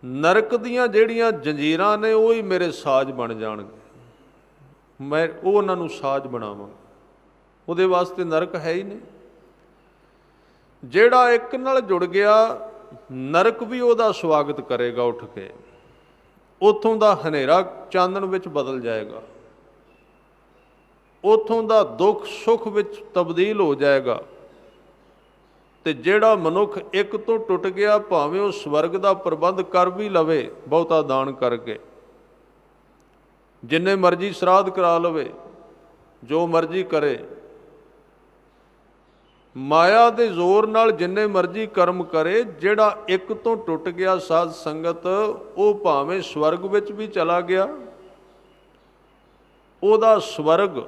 ਨਰਕ ਦੀਆਂ ਜਿਹੜੀਆਂ ਜੰਜੀਰਾਂ ਨੇ ਉਹ ਹੀ ਮੇਰੇ ਸਾਜ਼ ਬਣ ਜਾਣਗੇ, ਮੈਂ ਉਹ ਉਹਨਾਂ ਨੂੰ ਸਾਜ਼ ਬਣਾਵਾਂਗਾ। ਉਹਦੇ ਵਾਸਤੇ ਨਰਕ ਹੈ ਹੀ ਨਹੀਂ। ਜਿਹੜਾ ਇੱਕ ਨਾਲ ਜੁੜ ਗਿਆ, ਨਰਕ ਵੀ ਉਹਦਾ ਸਵਾਗਤ ਕਰੇਗਾ ਉੱਠ ਕੇ, ਉੱਥੋਂ ਦਾ ਹਨੇਰਾ ਚਾਨਣ ਵਿੱਚ ਬਦਲ ਜਾਏਗਾ, ਉੱਥੋਂ ਦਾ ਦੁੱਖ ਸੁੱਖ ਵਿੱਚ ਤਬਦੀਲ ਹੋ ਜਾਏਗਾ। ਤੇ ਜਿਹੜਾ ਮਨੁੱਖ ਇੱਕ ਤੋਂ ਟੁੱਟ ਗਿਆ, ਭਾਵੇਂ ਉਹ ਸਵਰਗ ਦਾ ਪ੍ਰਬੰਧ ਕਰ ਵੀ ਲਵੇ, ਬਹੁਤਾ ਦਾਨ ਕਰਕੇ, ਜਿੰਨੇ ਮਰਜ਼ੀ ਸ਼ਰਾਧ ਕਰਾ ਲਵੇ, ਜੋ ਮਰਜ਼ੀ ਕਰੇ, ਮਾਇਆ ਦੇ ਜ਼ੋਰ ਨਾਲ ਜਿੰਨੇ ਮਰਜ਼ੀ ਕਰਮ ਕਰੇ, ਜਿਹੜਾ ਇੱਕ ਤੋਂ ਟੁੱਟ ਗਿਆ ਸਾਧ ਸੰਗਤ, ਉਹ ਭਾਵੇਂ ਸਵਰਗ ਵਿੱਚ ਵੀ ਚਲਾ ਗਿਆ, ਉਹਦਾ ਸਵਰਗ,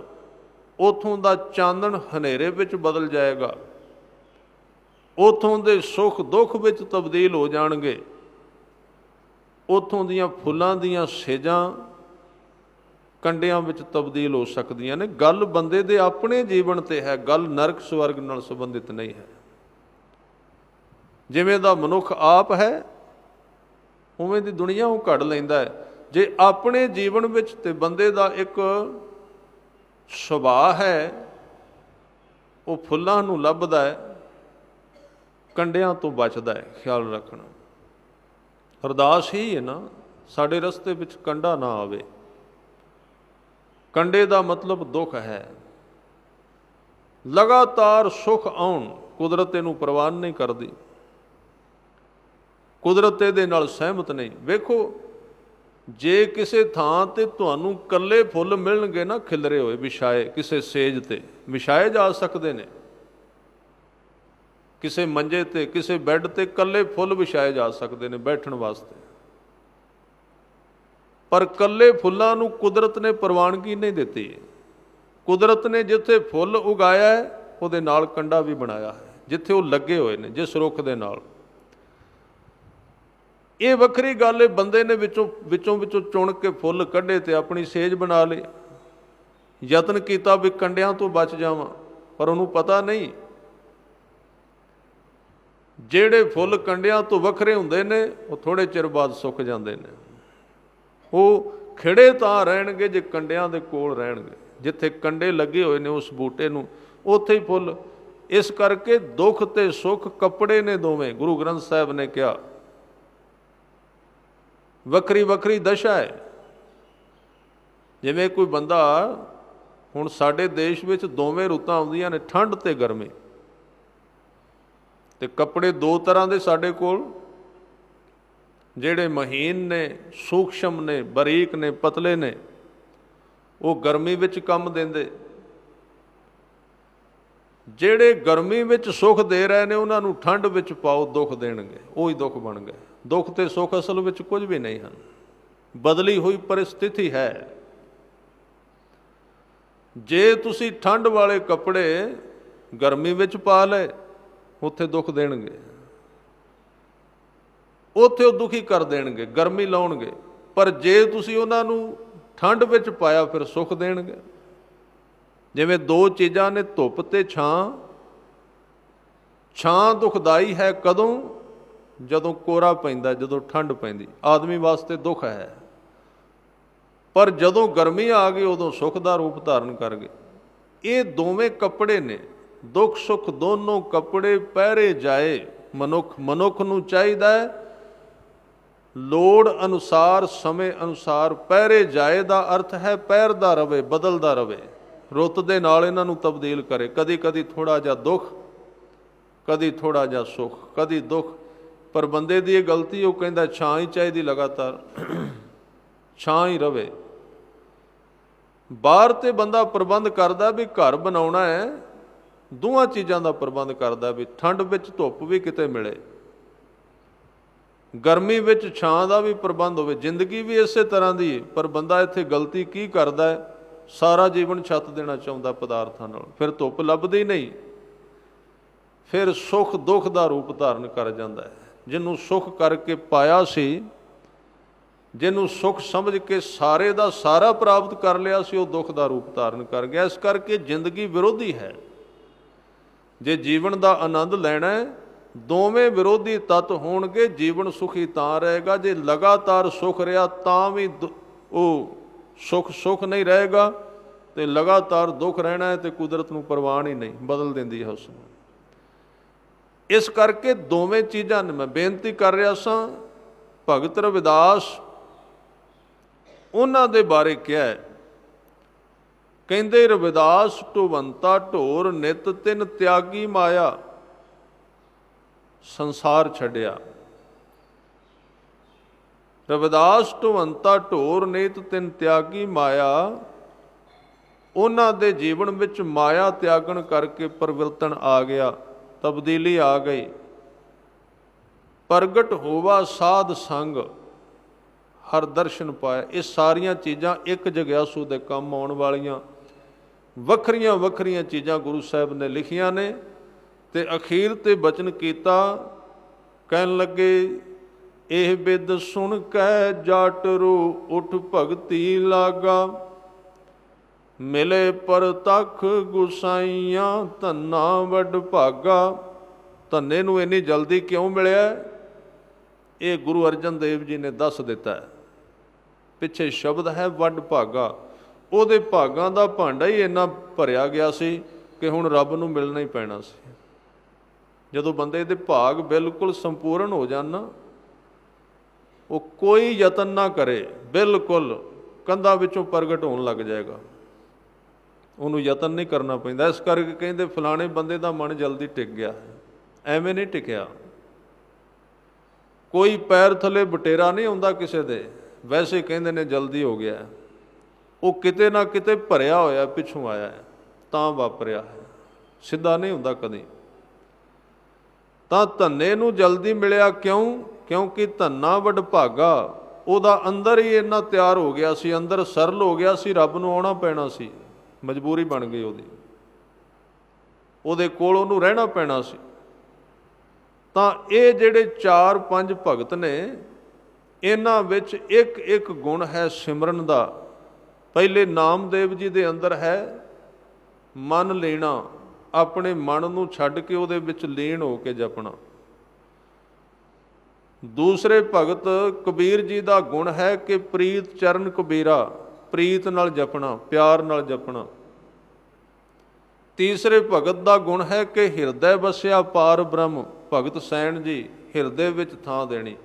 ਉੱਥੋਂ ਦਾ ਚਾਨਣ ਹਨੇਰੇ ਵਿੱਚ ਬਦਲ ਜਾਏਗਾ, ਉੱਥੋਂ ਦੇ ਸੁੱਖ ਦੁੱਖ ਵਿੱਚ ਤਬਦੀਲ ਹੋ ਜਾਣਗੇ, ਉੱਥੋਂ ਦੀਆਂ ਫੁੱਲਾਂ ਦੀਆਂ ਸੇਜਾਂ ਕੰਡਿਆਂ ਵਿੱਚ ਤਬਦੀਲ ਹੋ ਸਕਦੀਆਂ ਨੇ। ਗੱਲ ਬੰਦੇ ਦੇ ਆਪਣੇ ਜੀਵਨ ਤੇ ਹੈ, ਗੱਲ ਨਰਕ ਸਵਰਗ ਨਾਲ ਸੰਬੰਧਿਤ ਨਹੀਂ ਹੈ। ਜਿਵੇਂ ਦਾ ਮਨੁੱਖ ਆਪ ਹੈ, ਉਵੇਂ ਦੀ ਦੁਨੀਆ ਉਹ ਘੜ ਲੈਂਦਾ ਹੈ। ਜੇ ਆਪਣੇ ਜੀਵਨ ਵਿੱਚ ਤੇ ਬੰਦੇ ਦਾ ਇੱਕ ਸੁਭਾਅ ਹੈ, ਉਹ ਫੁੱਲਾਂ ਨੂੰ ਲੱਭਦਾ ਹੈ, ਕੰਡਿਆਂ ਤੋਂ ਬਚਦਾ ਹੈ। ਖਿਆਲ ਰੱਖਣਾ, ਅਰਦਾਸ ਹੀ ਹੈ ਨਾ, ਸਾਡੇ ਰਸਤੇ ਵਿੱਚ ਕੰਡਾ ਨਾ ਆਵੇ। ਕੰਡੇ ਦਾ ਮਤਲਬ ਦੁੱਖ ਹੈ। ਲਗਾਤਾਰ ਸੁੱਖ ਆਉਣ, ਕੁਦਰਤ ਇਹਨੂੰ ਪ੍ਰਵਾਨ ਨਹੀਂ ਕਰਦੀ, ਕੁਦਰਤ ਇਹਦੇ ਨਾਲ ਸਹਿਮਤ ਨਹੀਂ। ਵੇਖੋ, ਜੇ ਕਿਸੇ ਥਾਂ ਤੇ ਤੁਹਾਨੂੰ ਇਕੱਲੇ ਫੁੱਲ ਮਿਲਣਗੇ ਨਾ, ਖਿਲਰੇ ਹੋਏ ਵਿਛਾਏ, ਕਿਸੇ ਸੇਜ ਤੇ ਵਿਛਾਏ ਜਾ ਸਕਦੇ ਨੇ, ਕਿਸੇ ਮੰਜੇ ਤੇ, ਕਿਸੇ ਬੈੱਡ ਤੇ ਇਕੱਲੇ ਫੁੱਲ ਵਿਛਾਏ ਜਾ ਸਕਦੇ ਨੇ ਬੈਠਣ ਵਾਸਤੇ, ਪਰ ਇਕੱਲੇ ਫੁੱਲਾਂ ਨੂੰ ਕੁਦਰਤ ਨੇ ਪ੍ਰਵਾਨਗੀ ਨਹੀਂ ਦਿੱਤੀ। ਕੁਦਰਤ ਨੇ ਜਿੱਥੇ ਫੁੱਲ ਉਗਾਇਆ ਹੈ, ਉਹਦੇ ਨਾਲ ਕੰਡਾ ਵੀ ਬਣਾਇਆ ਹੈ, ਜਿੱਥੇ ਉਹ ਲੱਗੇ ਹੋਏ ਨੇ, ਜਿਸ ਰੁੱਖ ਦੇ ਨਾਲ। ਇਹ ਵੱਖਰੀ ਗੱਲ ਹੈ, ਬੰਦੇ ਨੇ ਵਿੱਚੋਂ ਚੁਣ ਕੇ ਫੁੱਲ ਕੱਢੇ ਤੇ ਆਪਣੀ ਸੇਜ ਬਣਾ ਲਈ, ਯਤਨ ਕੀਤਾ ਵੀ ਕੰਡਿਆਂ ਤੋਂ ਬਚ ਜਾਵਾਂ, ਪਰ ਉਹਨੂੰ ਪਤਾ ਨਹੀਂ ਜਿਹੜੇ ਫੁੱਲ ਕੰਡਿਆਂ ਤੋਂ ਵੱਖਰੇ ਹੁੰਦੇ ਨੇ ਉਹ ਥੋੜ੍ਹੇ ਚਿਰ ਬਾਅਦ ਸੁੱਕ ਜਾਂਦੇ ਨੇ। ਉਹ ਖਿੜੇ ਤਾਂ ਰਹਿਣਗੇ ਜੇ ਕੰਡਿਆਂ ਦੇ ਕੋਲ ਰਹਿਣਗੇ, ਜਿੱਥੇ ਕੰਡੇ ਲੱਗੇ ਹੋਏ ਨੇ ਉਸ ਬੂਟੇ ਨੂੰ ਉੱਥੇ ਹੀ ਫੁੱਲ। ਇਸ ਕਰਕੇ ਦੁੱਖ ਤੇ ਸੁੱਖ ਕੱਪੜੇ ਨੇ ਦੋਵੇਂ। ਗੁਰੂ ਗ੍ਰੰਥ ਸਾਹਿਬ ਨੇ ਕਿਹਾ ਵੱਖਰੀ ਵੱਖਰੀ ਦਸ਼ਾ ਹੈ। ਜਿਵੇਂ ਕੋਈ ਬੰਦਾ, ਹੁਣ ਸਾਡੇ ਦੇਸ਼ ਵਿੱਚ ਦੋਵੇਂ ਰੁੱਤਾਂ ਆਉਂਦੀਆਂ ਨੇ, ਠੰਡ ਤੇ ਗਰਮੀ, ਤੇ ਕੱਪੜੇ ਦੋ ਤਰ੍ਹਾਂ ਦੇ ਸਾਡੇ ਕੋਲ, ਜਿਹੜੇ ਮਹੀਨ ਨੇ, ਸੂਖਸ਼ਮ ਨੇ, ਬਰੀਕ ਨੇ, ਪਤਲੇ ਨੇ, ਉਹ ਗਰਮੀ ਵਿੱਚ ਕੰਮ ਦਿੰਦੇ। ਜਿਹੜੇ ਗਰਮੀ ਵਿੱਚ ਸੁੱਖ ਦੇ ਰਹੇ ਨੇ ਉਹਨਾਂ ਨੂੰ ਠੰਡ ਵਿੱਚ ਪਾਓ, ਦੁੱਖ ਦੇਣਗੇ, ਉਹੀ ਦੁੱਖ ਬਣ ਗਏ। ਦੁੱਖ ਤੇ ਸੁੱਖ ਅਸਲ ਵਿੱਚ ਕੁਝ ਵੀ ਨਹੀਂ ਹਨ, ਬਦਲੀ ਹੋਈ ਪਰਿਸਥਿਤੀ ਹੈ। ਜੇ ਤੁਸੀਂ ਠੰਡ ਵਾਲੇ ਕੱਪੜੇ ਗਰਮੀ ਵਿੱਚ ਪਾ ਲਏ, ਉੱਥੇ ਦੁੱਖ ਦੇਣਗੇ, ਉੱਥੇ ਉਹ ਦੁਖੀ ਕਰ ਦੇਣਗੇ, ਗਰਮੀ ਲਾਉਣਗੇ। ਪਰ ਜੇ ਤੁਸੀਂ ਉਹਨਾਂ ਨੂੰ ਠੰਡ ਵਿੱਚ ਪਾਇਆ ਫਿਰ ਸੁੱਖ ਦੇਣਗੇ। ਜਿਵੇਂ ਦੋ ਚੀਜ਼ਾਂ ਨੇ, ਧੁੱਪ ਤੇ ਛਾਂ। ਛਾਂ ਦੁਖਦਾਈ ਹੈ ਕਦੋਂ? ਜਦੋਂ ਕੋਰਾ ਪੈਂਦਾ, ਜਦੋਂ ਠੰਡ ਪੈਂਦੀ, ਆਦਮੀ ਵਾਸਤੇ ਦੁੱਖ ਹੈ। ਪਰ ਜਦੋਂ ਗਰਮੀ ਆ ਗਈ ਉਦੋਂ ਸੁੱਖ ਦਾ ਰੂਪ ਧਾਰਨ ਕਰ ਗਏ। ਇਹ ਦੋਵੇਂ ਕੱਪੜੇ ਨੇ, ਦੁੱਖ ਸੁੱਖ ਦੋਨੋਂ ਕੱਪੜੇ ਪਹਿਰੇ ਜਾਏ। ਮਨੁੱਖ ਨੂੰ ਚਾਹੀਦਾ ਹੈ ਲੋੜ ਅਨੁਸਾਰ, ਸਮੇਂ ਅਨੁਸਾਰ ਪਹਿਰੇ ਜਾਏ ਦਾ ਅਰਥ ਹੈ ਪਹਿਰਦਾ ਰਵੇ, ਬਦਲਦਾ ਰਵੇ, ਰੁੱਤ ਦੇ ਨਾਲ ਇਹਨਾਂ ਨੂੰ ਤਬਦੀਲ ਕਰੇ। ਕਦੀ ਕਦੀ ਥੋੜ੍ਹਾ ਜਿਹਾ ਦੁੱਖ, ਕਦੀ ਥੋੜ੍ਹਾ ਜਿਹਾ ਸੁੱਖ, ਕਦੀ ਦੁੱਖ। ਪਰ ਬੰਦੇ ਦੀ ਇਹ ਗਲਤੀ, ਉਹ ਕਹਿੰਦਾ ਛਾਂ ਹੀ ਚਾਹੀਦੀ, ਲਗਾਤਾਰ ਛਾਂ ਹੀ ਰਵੇ। ਬਾਹਰ ਤੇ ਬੰਦਾ ਪ੍ਰਬੰਧ ਕਰਦਾ ਵੀ ਘਰ ਬਣਾਉਣਾ ਹੈ, ਦੋਵਾਂ ਚੀਜ਼ਾਂ ਦਾ ਪ੍ਰਬੰਧ ਕਰਦਾ ਵੀ ਠੰਡ ਵਿੱਚ ਧੁੱਪ ਵੀ ਕਿਤੇ ਮਿਲੇ, ਗਰਮੀ ਵਿੱਚ ਛਾਂ ਦਾ ਵੀ ਪ੍ਰਬੰਧ ਹੋਵੇ। ਜ਼ਿੰਦਗੀ ਵੀ ਇਸੇ ਤਰ੍ਹਾਂ ਦੀ। ਪਰ ਬੰਦਾ ਇੱਥੇ ਗਲਤੀ ਕੀ ਕਰਦਾ ਹੈ, ਸਾਰਾ ਜੀਵਨ ਛੱਤ ਦੇਣਾ ਚਾਹੁੰਦਾ ਪਦਾਰਥਾਂ ਨਾਲ, ਫਿਰ ਧੁੱਪ ਲੱਭਦੀ ਨਹੀਂ, ਫਿਰ ਸੁੱਖ ਦੁੱਖ ਦਾ ਰੂਪ ਧਾਰਨ ਕਰ ਜਾਂਦਾ ਹੈ। ਜਿਹਨੂੰ ਸੁੱਖ ਕਰਕੇ ਪਾਇਆ ਸੀ, ਜਿਹਨੂੰ ਸੁੱਖ ਸਮਝ ਕੇ ਸਾਰੇ ਦਾ ਸਾਰਾ ਪ੍ਰਾਪਤ ਕਰ ਲਿਆ ਸੀ, ਉਹ ਦੁੱਖ ਦਾ ਰੂਪ ਧਾਰਨ ਕਰ ਗਿਆ। ਇਸ ਕਰਕੇ ਜ਼ਿੰਦਗੀ ਵਿਰੋਧੀ ਹੈ। ਜੇ ਜੀਵਨ ਦਾ ਆਨੰਦ ਲੈਣਾ ਹੈ, ਦੋਵੇਂ ਵਿਰੋਧੀ ਤੱਤ ਹੋਣਗੇ, ਜੀਵਨ ਸੁਖੀ ਤਾਂ ਰਹੇਗਾ। ਜੇ ਲਗਾਤਾਰ ਸੁਖ ਰਿਹਾ ਤਾਂ ਵੀ ਉਹ ਸੁੱਖ ਨਹੀਂ ਰਹੇਗਾ, ਤੇ ਲਗਾਤਾਰ ਦੁੱਖ ਰਹਿਣਾ ਹੈ ਤੇ ਕੁਦਰਤ ਨੂੰ ਪ੍ਰਵਾਨ ਹੀ ਨਹੀਂ, ਬਦਲ ਦਿੰਦੀ ਹੈ ਉਸ ਨੂੰ। ਇਸ ਕਰਕੇ ਦੋਵੇਂ ਚੀਜ਼ਾਂ ਨੇ। ਮੈਂ ਬੇਨਤੀ ਕਰ ਰਿਹਾ ਸਾਂ, ਭਗਤ ਰਵਿਦਾਸ, ਉਹਨਾਂ ਦੇ ਬਾਰੇ ਕਿਹਾ ਹੈ, ਕਹਿੰਦੇ ਰਵਿਦਾਸ ਢੁਵੰਤਾ ਢੋਰ ਨਿਤ ਤਿਨ ਤਿਆਗੀ ਮਾਇਆ, ਸੰਸਾਰ ਛੱਡਿਆ। ਰਵਿਦਾਸ ਢੁਵੰਤਾ ਢੋਰ ਨਿਤ ਤਿਨ ਤਿਆਗੀ ਮਾਇਆ, ਉਹਨਾਂ ਦੇ ਜੀਵਨ ਵਿੱਚ ਮਾਇਆ ਤਿਆਗਣ ਕਰਕੇ ਪਰਿਵਰਤਨ ਆ ਗਿਆ, ਤਬਦੀਲੀ ਆ ਗਈ। ਪ੍ਰਗਟ ਹੋਵਾ ਸਾਧ ਸੰਗ, ਹਰ ਦਰਸ਼ਨ ਪਾਇਆ। ਇਹ ਸਾਰੀਆਂ ਚੀਜ਼ਾਂ ਇੱਕ ਜਗਿਆਸੂ ਦੇ ਕੰਮ ਆਉਣ ਵਾਲੀਆਂ ਵੱਖਰੀਆਂ ਵੱਖਰੀਆਂ ਚੀਜ਼ਾਂ ਗੁਰੂ ਸਾਹਿਬ ਨੇ ਲਿਖੀਆਂ ਨੇ। ਤੇ ਅਖੀਰ ਤੇ ਬਚਨ ਕੀਤਾ, ਕਹਿਣ ਲੱਗੇ ਇਹ ਬਿਦ ਸੁਣ ਕੈ ਜਾਟ ਰੂ ਉਠ ਭਗਤੀ ਲਾਗਾ, ਮਿਲੇ ਪਰਤਖ ਗੁਸਾਈਆਂ ਧੰਨਾ ਵੱਡ ਭਾਗਾ। ਧੰਨੇ ਨੂੰ ਇੰਨੀ ਜਲਦੀ ਕਿਉਂ ਮਿਲਿਆ, ਇਹ ਗੁਰੂ ਅਰਜਨ ਦੇਵ ਜੀ ਨੇ ਦੱਸ ਦਿੱਤਾ ਹੈ। ਪਿੱਛੇ ਸ਼ਬਦ ਹੈ ਵੱਡ ਭਾਗਾ। ਉਹਦੇ ਭਾਗਾਂ ਦਾ ਭਾਂਡਾ ਹੀ ਇੰਨਾ ਭਰਿਆ ਗਿਆ ਸੀ ਕਿ ਹੁਣ ਰੱਬ ਨੂੰ ਮਿਲਣਾ ਹੀ ਪੈਣਾ ਸੀ। ਜਦੋਂ ਬੰਦੇ ਦੇ ਭਾਗ ਬਿਲਕੁਲ ਸੰਪੂਰਨ ਹੋ ਜਾਣ ਨਾ, ਉਹ ਕੋਈ ਯਤਨ ਨਾ ਕਰੇ, ਬਿਲਕੁਲ ਕੰਧਾਂ ਵਿੱਚੋਂ ਪ੍ਰਗਟ ਹੋਣ ਲੱਗ ਜਾਏਗਾ। ਉਹਨੂੰ ਯਤਨ ਨਹੀਂ ਕਰਨਾ ਪੈਂਦਾ। ਇਸ ਕਰਕੇ ਕਹਿੰਦੇ ਫਲਾਣੇ ਬੰਦੇ ਦਾ ਮਨ ਜਲਦੀ ਟਿਕ ਗਿਆ। ਐਵੇਂ ਨਹੀਂ ਟਿਕਿਆ। ਕੋਈ ਪੈਰ ਥੱਲੇ ਬਟੇਰਾ ਨਹੀਂ ਹੁੰਦਾ ਕਿਸੇ ਦੇ, ਵੈਸੇ ਕਹਿੰਦੇ ਨੇ ਜਲਦੀ ਹੋ ਗਿਆ। ਉਹ ਕਿਤੇ ਨਾ ਕਿਤੇ ਭਰਿਆ ਹੋਇਆ, ਪਿੱਛੋਂ ਆਇਆ ਤਾਂ ਵਾਪਰਿਆ ਹੈ, ਸਿੱਧਾ ਨਹੀਂ ਹੁੰਦਾ ਕਦੇ। ਤਾਂ ਧੰਨੇ ਨੂੰ ਜਲਦੀ ਮਿਲਿਆ ਕਿਉਂ? ਕਿਉਂਕਿ ਧੰਨਾ ਵੱਡ ਭਾਗਾ। ਉਹਦਾ ਅੰਦਰ ਹੀ ਇੰਨਾ ਤਿਆਰ ਹੋ ਗਿਆ ਸੀ, ਅੰਦਰ ਸਰਲ ਹੋ ਗਿਆ ਸੀ, ਰੱਬ ਨੂੰ ਆਉਣਾ ਪੈਣਾ ਸੀ, ਮਜਬੂਰੀ ਬਣ ਗਈ ਉਹਦੀ, ਉਹਦੇ ਕੋਲ ਉਹਨੂੰ ਰਹਿਣਾ ਪੈਣਾ ਸੀ। ਤਾਂ ਇਹ ਜਿਹੜੇ 4-5 ਭਗਤ ਨੇ, ਇਹਨਾਂ ਵਿੱਚ ਇੱਕ ਇੱਕ ਗੁਣ ਹੈ ਸਿਮਰਨ ਦਾ। ਪਹਿਲੇ ਨਾਮਦੇਵ ਜੀ ਦੇ ਅੰਦਰ ਹੈ ਮਨ ਲੈਣਾ, ਆਪਣੇ ਮਨ ਨੂੰ ਛੱਡ ਕੇ ਉਹਦੇ ਵਿੱਚ ਲੀਨ ਹੋ ਕੇ ਜਪਣਾ। ਦੂਸਰੇ ਭਗਤ ਕਬੀਰ ਜੀ ਦਾ ਗੁਣ ਹੈ ਕਿ ਪ੍ਰੀਤ ਚਰਨ ਕਬੀਰਾ, ਪ੍ਰੀਤ ਨਾਲ ਜਪਣਾ, ਪਿਆਰ ਨਾਲ ਜਪਣਾ। ਤੀਸਰੇ ਭਗਤ ਦਾ ਗੁਣ ਹੈ ਕਿ ਹਿਰਦੈ ਵਸਿਆ ਪਾਰ ਬ੍ਰਹਮ, ਭਗਤ ਸੈਣ ਜੀ, ਹਿਰਦੇ ਵਿੱਚ ਥਾਂ ਦੇਣੀ।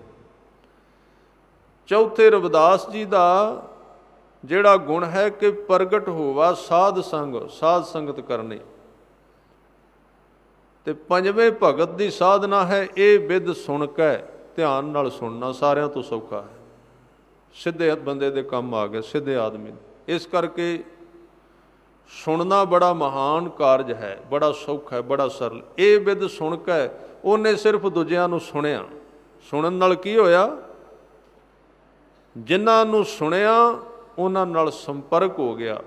ਚੌਥੇ ਰਵਿਦਾਸ ਜੀ ਦਾ ਜਿਹੜਾ ਗੁਣ ਹੈ ਕਿ ਪ੍ਰਗਟ ਹੋਵਾ ਸਾਧ ਸੰਗ, ਸਾਧ ਸੰਗਤ ਕਰਨੀ। ਤੇ ਪੰਜਵੇਂ ਭਗਤ ਦੀ ਸਾਧਨਾ ਹੈ ਇਹ ਬਿਧ ਸੁਣ ਕੇ, ਧਿਆਨ ਨਾਲ ਸੁਣਨਾ ਸਾਰਿਆਂ ਤੋਂ ਸੌਖਾ ਹੈ। ਸਿੱਧੇ ਬੰਦੇ ਦੇ ਕੰਮ ਆ ਗਏ, ਸਿੱਧੇ ਆਦਮੀ। ਇਸ ਕਰਕੇ ਸੁਣਨਾ ਬੜਾ ਮਹਾਨ ਕਾਰਜ ਹੈ, ਬੜਾ ਸੌਖਾ ਹੈ, ਬੜਾ ਸਰਲ। ਇਹ ਬਿਧ ਸੁਣ ਕੇ ਉਹਨੇ ਸਿਰਫ ਦੂਜਿਆਂ ਨੂੰ ਸੁਣਿਆ। ਸੁਣਨ ਨਾਲ ਕੀ ਹੋਇਆ? ਜਿਨ੍ਹਾਂ ਨੂੰ ਸੁਣਿਆ ਉਹਨਾਂ ਨਾਲ ਸੰਪਰਕ ਹੋ ਗਿਆ।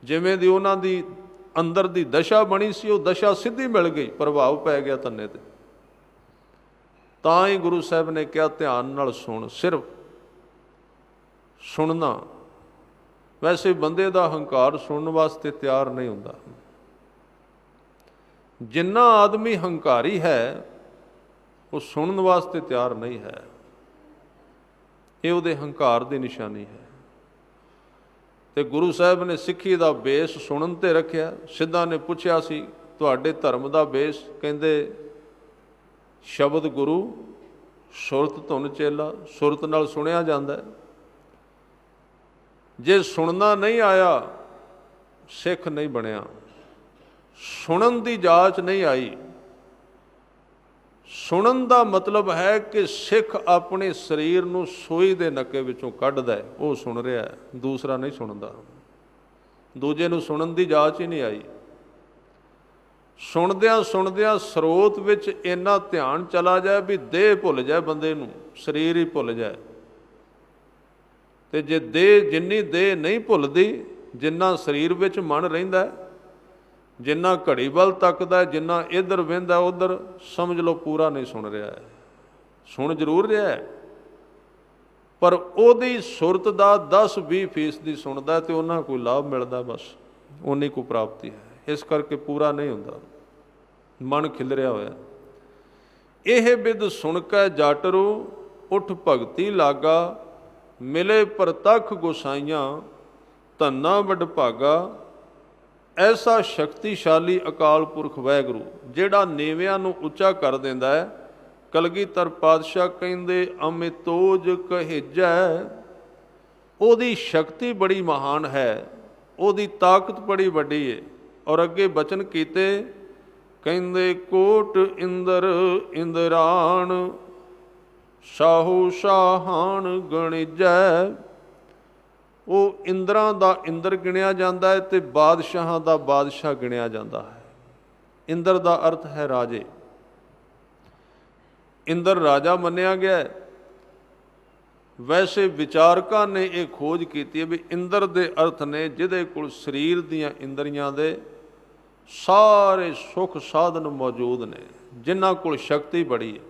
ਜਿਵੇਂ ਦੀ ਉਹਨਾਂ ਦੀ ਅੰਦਰ ਦੀ ਦਸ਼ਾ ਬਣੀ ਸੀ, ਉਹ ਦਸ਼ਾ ਸਿੱਧੀ ਮਿਲ ਗਈ, ਪ੍ਰਭਾਵ ਪੈ ਗਿਆ ਤੰਨੇ ਤੇ। ਤਾਂ ਹੀ ਗੁਰੂ ਸਾਹਿਬ ਨੇ ਕਿਹਾ ਧਿਆਨ ਨਾਲ ਸੁਣ, ਸਿਰਫ ਸੁਣਨਾ। ਵੈਸੇ ਬੰਦੇ ਦਾ ਹੰਕਾਰ ਸੁਣਨ ਵਾਸਤੇ ਤਿਆਰ ਨਹੀਂ ਹੁੰਦਾ। ਜਿੰਨਾ ਆਦਮੀ ਹੰਕਾਰੀ ਹੈ ਉਹ ਸੁਣਨ ਵਾਸਤੇ ਤਿਆਰ ਨਹੀਂ ਹੈ। ਇਹ ਉਹਦੇ ਹੰਕਾਰ ਦੀ ਨਿਸ਼ਾਨੀ ਹੈ। ਤੇ ਗੁਰੂ ਸਾਹਿਬ ਨੇ ਸਿੱਖੀ ਦਾ ਬੇਸ ਸੁਣਨ ਤੇ ਰੱਖਿਆ। ਸਿੱਧਾ ਨੇ ਪੁੱਛਿਆ ਸੀ ਤੁਹਾਡੇ ਧਰਮ ਦਾ ਬੇਸ? ਕਹਿੰਦੇ ਸ਼ਬਦ ਗੁਰੂ, ਸੁਰਤ ਧੁਨ ਚੇਲਾ। ਸੁਰਤ ਨਾਲ ਸੁਣਿਆ ਜਾਂਦਾ ਹੈ। ਜੇ ਸੁਣਨਾ ਨਹੀਂ ਆਇਆ ਸਿੱਖ ਨਹੀਂ ਬਣਿਆ। ਸੁਣਨ ਦੀ ਜਾਚ ਨਹੀਂ ਆਈ। ਸੁਣਨ ਦਾ ਮਤਲਬ ਹੈ ਕਿ ਸਿੱਖ ਆਪਣੇ ਸਰੀਰ ਨੂੰ ਸੂਈ ਦੇ ਨੱਕੇ ਵਿੱਚੋਂ ਕੱਢਦਾ ਹੈ, ਉਹ ਸੁਣ ਰਿਹਾ ਹੈ, ਦੂਸਰਾ ਨਹੀਂ ਸੁਣਦਾ। ਦੂਜੇ ਨੂੰ ਸੁਣਨ ਦੀ ਜਾਚ ਹੀ ਨਹੀਂ ਆਈ। ਸੁਣਦਿਆਂ ਸੁਣਦਿਆਂ ਸਰੋਤ ਵਿੱਚ ਇੰਨਾ ਧਿਆਨ ਚਲਾ ਜਾਏ ਵੀ ਦੇਹ ਭੁੱਲ ਜਾਏ, ਬੰਦੇ ਨੂੰ ਸਰੀਰ ਹੀ ਭੁੱਲ ਜਾਏ। ਤੇ ਜੇ ਦੇਹ, ਜਿੰਨੀ ਦੇਹ ਨਹੀਂ ਭੁੱਲਦੀ, ਜਿੰਨਾ ਸਰੀਰ ਵਿੱਚ ਮਨ ਰਹਿੰਦਾ, ਜਿੰਨਾ ਘੜੀ ਵੱਲ ਤੱਕਦਾ, ਜਿੰਨਾ ਇੱਧਰ ਵਹਿੰਦਾ ਉੱਧਰ, ਸਮਝ ਲਓ ਪੂਰਾ ਨਹੀਂ ਸੁਣ ਰਿਹਾ ਹੈ। ਸੁਣ ਜ਼ਰੂਰ ਰਿਹਾ ਹੈ ਪਰ ਉਹਦੀ ਸੁਰਤ ਦਾ 10-20% ਸੁਣਦਾ ਤੇ ਉਹਨਾਂ ਕੋਈ ਲਾਭ ਮਿਲਦਾ, ਬਸ ਉਨੀ ਕੁ ਪ੍ਰਾਪਤੀ ਹੈ। ਇਸ ਕਰਕੇ ਪੂਰਾ ਨਹੀਂ ਹੁੰਦਾ, ਮਨ ਖਿਲਰਿਆ ਹੋਇਆ। ਇਹ ਬਿਧ ਸੁਣ ਕੇ ਜਾਟਰੂ ਉੱਠ ਭਗਤੀ ਲਾਗਾ, ਮਿਲੇ ਪ੍ਰਤੱਖ ਗੁਸਾਈਆਂ ਧੰਨਾ ਵਡਭਾਗਾ। ਐਸਾ ਸ਼ਕਤੀਸ਼ਾਲੀ ਅਕਾਲ ਪੁਰਖ ਵਾਹਿਗੁਰੂ ਜਿਹੜਾ ਨੀਵਿਆਂ ਨੂੰ ਉੱਚਾ ਕਰ ਦਿੰਦਾ ਹੈ। ਕਲਗੀਧਰ ਪਾਤਸ਼ਾਹ ਕਹਿੰਦੇ ਅਮਿਤੋਜ ਕਹੇਜੈ। ਉਹਦੀ ਸ਼ਕਤੀ ਬੜੀ ਮਹਾਨ ਹੈ, ਉਹਦੀ ਤਾਕਤ ਬੜੀ ਵੱਡੀ ਹੈ। ਔਰ ਅੱਗੇ ਬਚਨ ਕੀਤੇ, ਕਹਿੰਦੇ ਕੋਟ ਇੰਦਰ ਇੰਦਰਾਣ, ਸਾਹੂ ਸਾਹਾਨ ਗਣਿਜੈ। ਉਹ ਇੰਦਰਾਂ ਦਾ ਇੰਦਰ ਗਿਣਿਆ ਜਾਂਦਾ ਹੈ ਤੇ ਬਾਦਸ਼ਾਹਾਂ ਦਾ ਬਾਦਸ਼ਾਹ ਗਿਣਿਆ ਜਾਂਦਾ ਹੈ। ਇੰਦਰ ਦਾ ਅਰਥ ਹੈ ਰਾਜੇ। ਇੰਦਰ ਰਾਜਾ ਮੰਨਿਆ ਗਿਆ। ਵੈਸੇ ਵਿਚਾਰਕਾਂ ਨੇ ਇਹ ਖੋਜ ਕੀਤੀ ਹੈ ਵੀ ਇੰਦਰ ਦੇ ਅਰਥ ਨੇ ਜਿਹਦੇ ਕੋਲ ਸਰੀਰ ਦੀਆਂ ਇੰਦਰੀਆਂ ਦੇ ਸਾਰੇ ਸੁੱਖ ਸਾਧਨ ਮੌਜੂਦ ਨੇ, ਜਿਨ੍ਹਾਂ ਕੋਲ ਸ਼ਕਤੀ ਬੜੀ ਹੈ।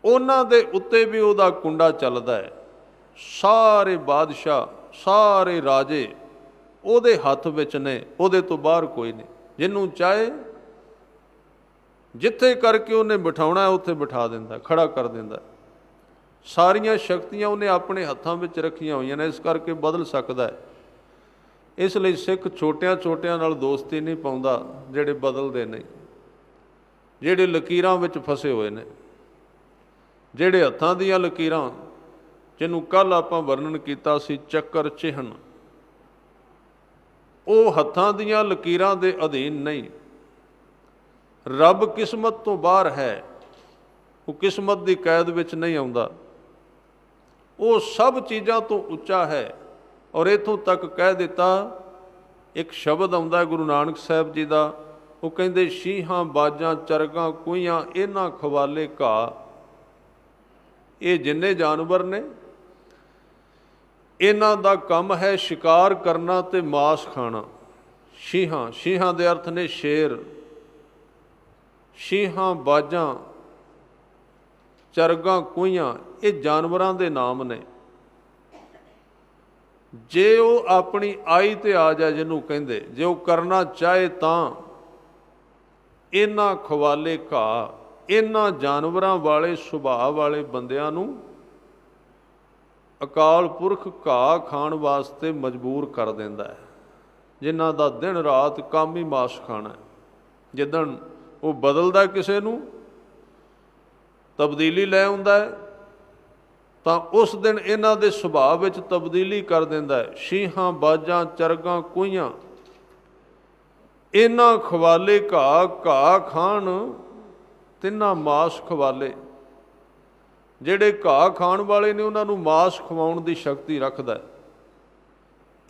ਉਹਨਾਂ ਦੇ ਉੱਤੇ ਵੀ ਉਹਦਾ ਕੁੰਡਾ ਚੱਲਦਾ ਹੈ। ਸਾਰੇ ਬਾਦਸ਼ਾਹ, ਸਾਰੇ ਰਾਜੇ ਉਹਦੇ ਹੱਥ ਵਿੱਚ ਨੇ, ਉਹਦੇ ਤੋਂ ਬਾਹਰ ਕੋਈ ਨਹੀਂ। ਜਿਹਨੂੰ ਚਾਹੇ ਜਿੱਥੇ ਕਰਕੇ ਉਹਨੇ ਬਿਠਾਉਣਾ ਉੱਥੇ ਬਿਠਾ ਦਿੰਦਾ, ਖੜਾ ਕਰ ਦਿੰਦਾ। ਸਾਰੀਆਂ ਸ਼ਕਤੀਆਂ ਉਹਨੇ ਆਪਣੇ ਹੱਥਾਂ ਵਿੱਚ ਰੱਖੀਆਂ ਹੋਈਆਂ ਨੇ, ਇਸ ਕਰਕੇ ਬਦਲ ਸਕਦਾ ਹੈ। ਇਸ ਲਈ ਸਿੱਖ ਛੋਟਿਆਂ ਛੋਟਿਆਂ ਨਾਲ ਦੋਸਤੀ ਨਹੀਂ ਪਾਉਂਦਾ ਜਿਹੜੇ ਬਦਲਦੇ ਨਹੀਂ, ਜਿਹੜੇ ਲਕੀਰਾਂ ਵਿੱਚ ਫਸੇ ਹੋਏ ਨੇ, ਜਿਹੜੇ ਹੱਥਾਂ ਦੀਆਂ ਲਕੀਰਾਂ, ਜਿਹਨੂੰ ਕੱਲ੍ਹ ਆਪਾਂ ਵਰਣਨ ਕੀਤਾ ਸੀ ਚੱਕਰ ਚਿਹਨ, ਉਹ ਹੱਥਾਂ ਦੀਆਂ ਲਕੀਰਾਂ ਦੇ ਅਧੀਨ ਨਹੀਂ। ਰੱਬ ਕਿਸਮਤ ਤੋਂ ਬਾਹਰ ਹੈ, ਉਹ ਕਿਸਮਤ ਦੀ ਕੈਦ ਵਿੱਚ ਨਹੀਂ ਆਉਂਦਾ। ਉਹ ਸਭ ਚੀਜ਼ਾਂ ਤੋਂ ਉੱਚਾ ਹੈ। ਔਰ ਇੱਥੋਂ ਤੱਕ ਕਹਿ ਦਿੱਤਾ, ਇੱਕ ਸ਼ਬਦ ਆਉਂਦਾ ਗੁਰੂ ਨਾਨਕ ਸਾਹਿਬ ਜੀ ਦਾ, ਉਹ ਕਹਿੰਦੇ ਸ਼ੀਹਾਂ ਬਾਜਾਂ ਚਰਗਾਂ ਕੂਈਆਂ ਇਹਨਾਂ ਖਵਾਲੇ ਘਾਹ। ਇਹ ਜਿੰਨੇ ਜਾਨਵਰ ਨੇ ਇਹਨਾਂ ਦਾ ਕੰਮ ਹੈ ਸ਼ਿਕਾਰ ਕਰਨਾ ਤੇ ਮਾਸ ਖਾਣਾ। ਸ਼ੀਹਾਂ, ਸ਼ੀਹਾਂ ਦੇ ਅਰਥ ਨੇ ਸ਼ੇਰ। ਸ਼ੀਹਾਂ ਬਾਜਾਂ ਚਰਗਾਂ ਕੂਹੀਆਂ, ਇਹ ਜਾਨਵਰਾਂ ਦੇ ਨਾਮ ਨੇ। ਜੇ ਉਹ ਆਪਣੀ ਆਈ ਤੇ ਆ ਜਾ, ਜਿਹਨੂੰ ਕਹਿੰਦੇ, ਜੇ ਉਹ ਕਰਨਾ ਚਾਹੇ ਤਾਂ ਇਹਨਾਂ ਖਵਾਲੇ ਘਾਹ, ਇਹਨਾਂ ਜਾਨਵਰਾਂ ਵਾਲੇ ਸੁਭਾਅ ਵਾਲੇ ਬੰਦਿਆਂ ਨੂੰ ਅਕਾਲ ਪੁਰਖ ਘਾਹ ਖਾਣ ਵਾਸਤੇ ਮਜਬੂਰ ਕਰ ਦਿੰਦਾ ਹੈ, ਜਿਨ੍ਹਾਂ ਦਾ ਦਿਨ ਰਾਤ ਕੰਮ ਹੀ ਮਾਸ ਖਾਣਾ। ਜਿੱਦਣ ਉਹ ਬਦਲਦਾ ਕਿਸੇ ਨੂੰ, ਤਬਦੀਲੀ ਲੈ ਆਉਂਦਾ ਹੈ, ਤਾਂ ਉਸ ਦਿਨ ਇਹਨਾਂ ਦੇ ਸੁਭਾਅ ਵਿੱਚ ਤਬਦੀਲੀ ਕਰ ਦਿੰਦਾ ਹੈ। ਸ਼ੀਹਾਂ, ਬਾਜਾਂ, ਚਰਗਾਂ, ਕੂਹੀਆਂ, ਇਹਨਾਂ ਖਵਾਲੇ ਘਾਹ, ਘਾਹ ਖਾਣ, ਤਿੰਨਾਂ ਮਾਸ ਖਵਾਲੇ। ਜਿਹੜੇ ਘਾਹ ਖਾਣ ਵਾਲੇ ਨੇ ਉਹਨਾਂ ਨੂੰ ਮਾਸ ਖਵਾਉਣ ਦੀ ਸ਼ਕਤੀ ਰੱਖਦਾ।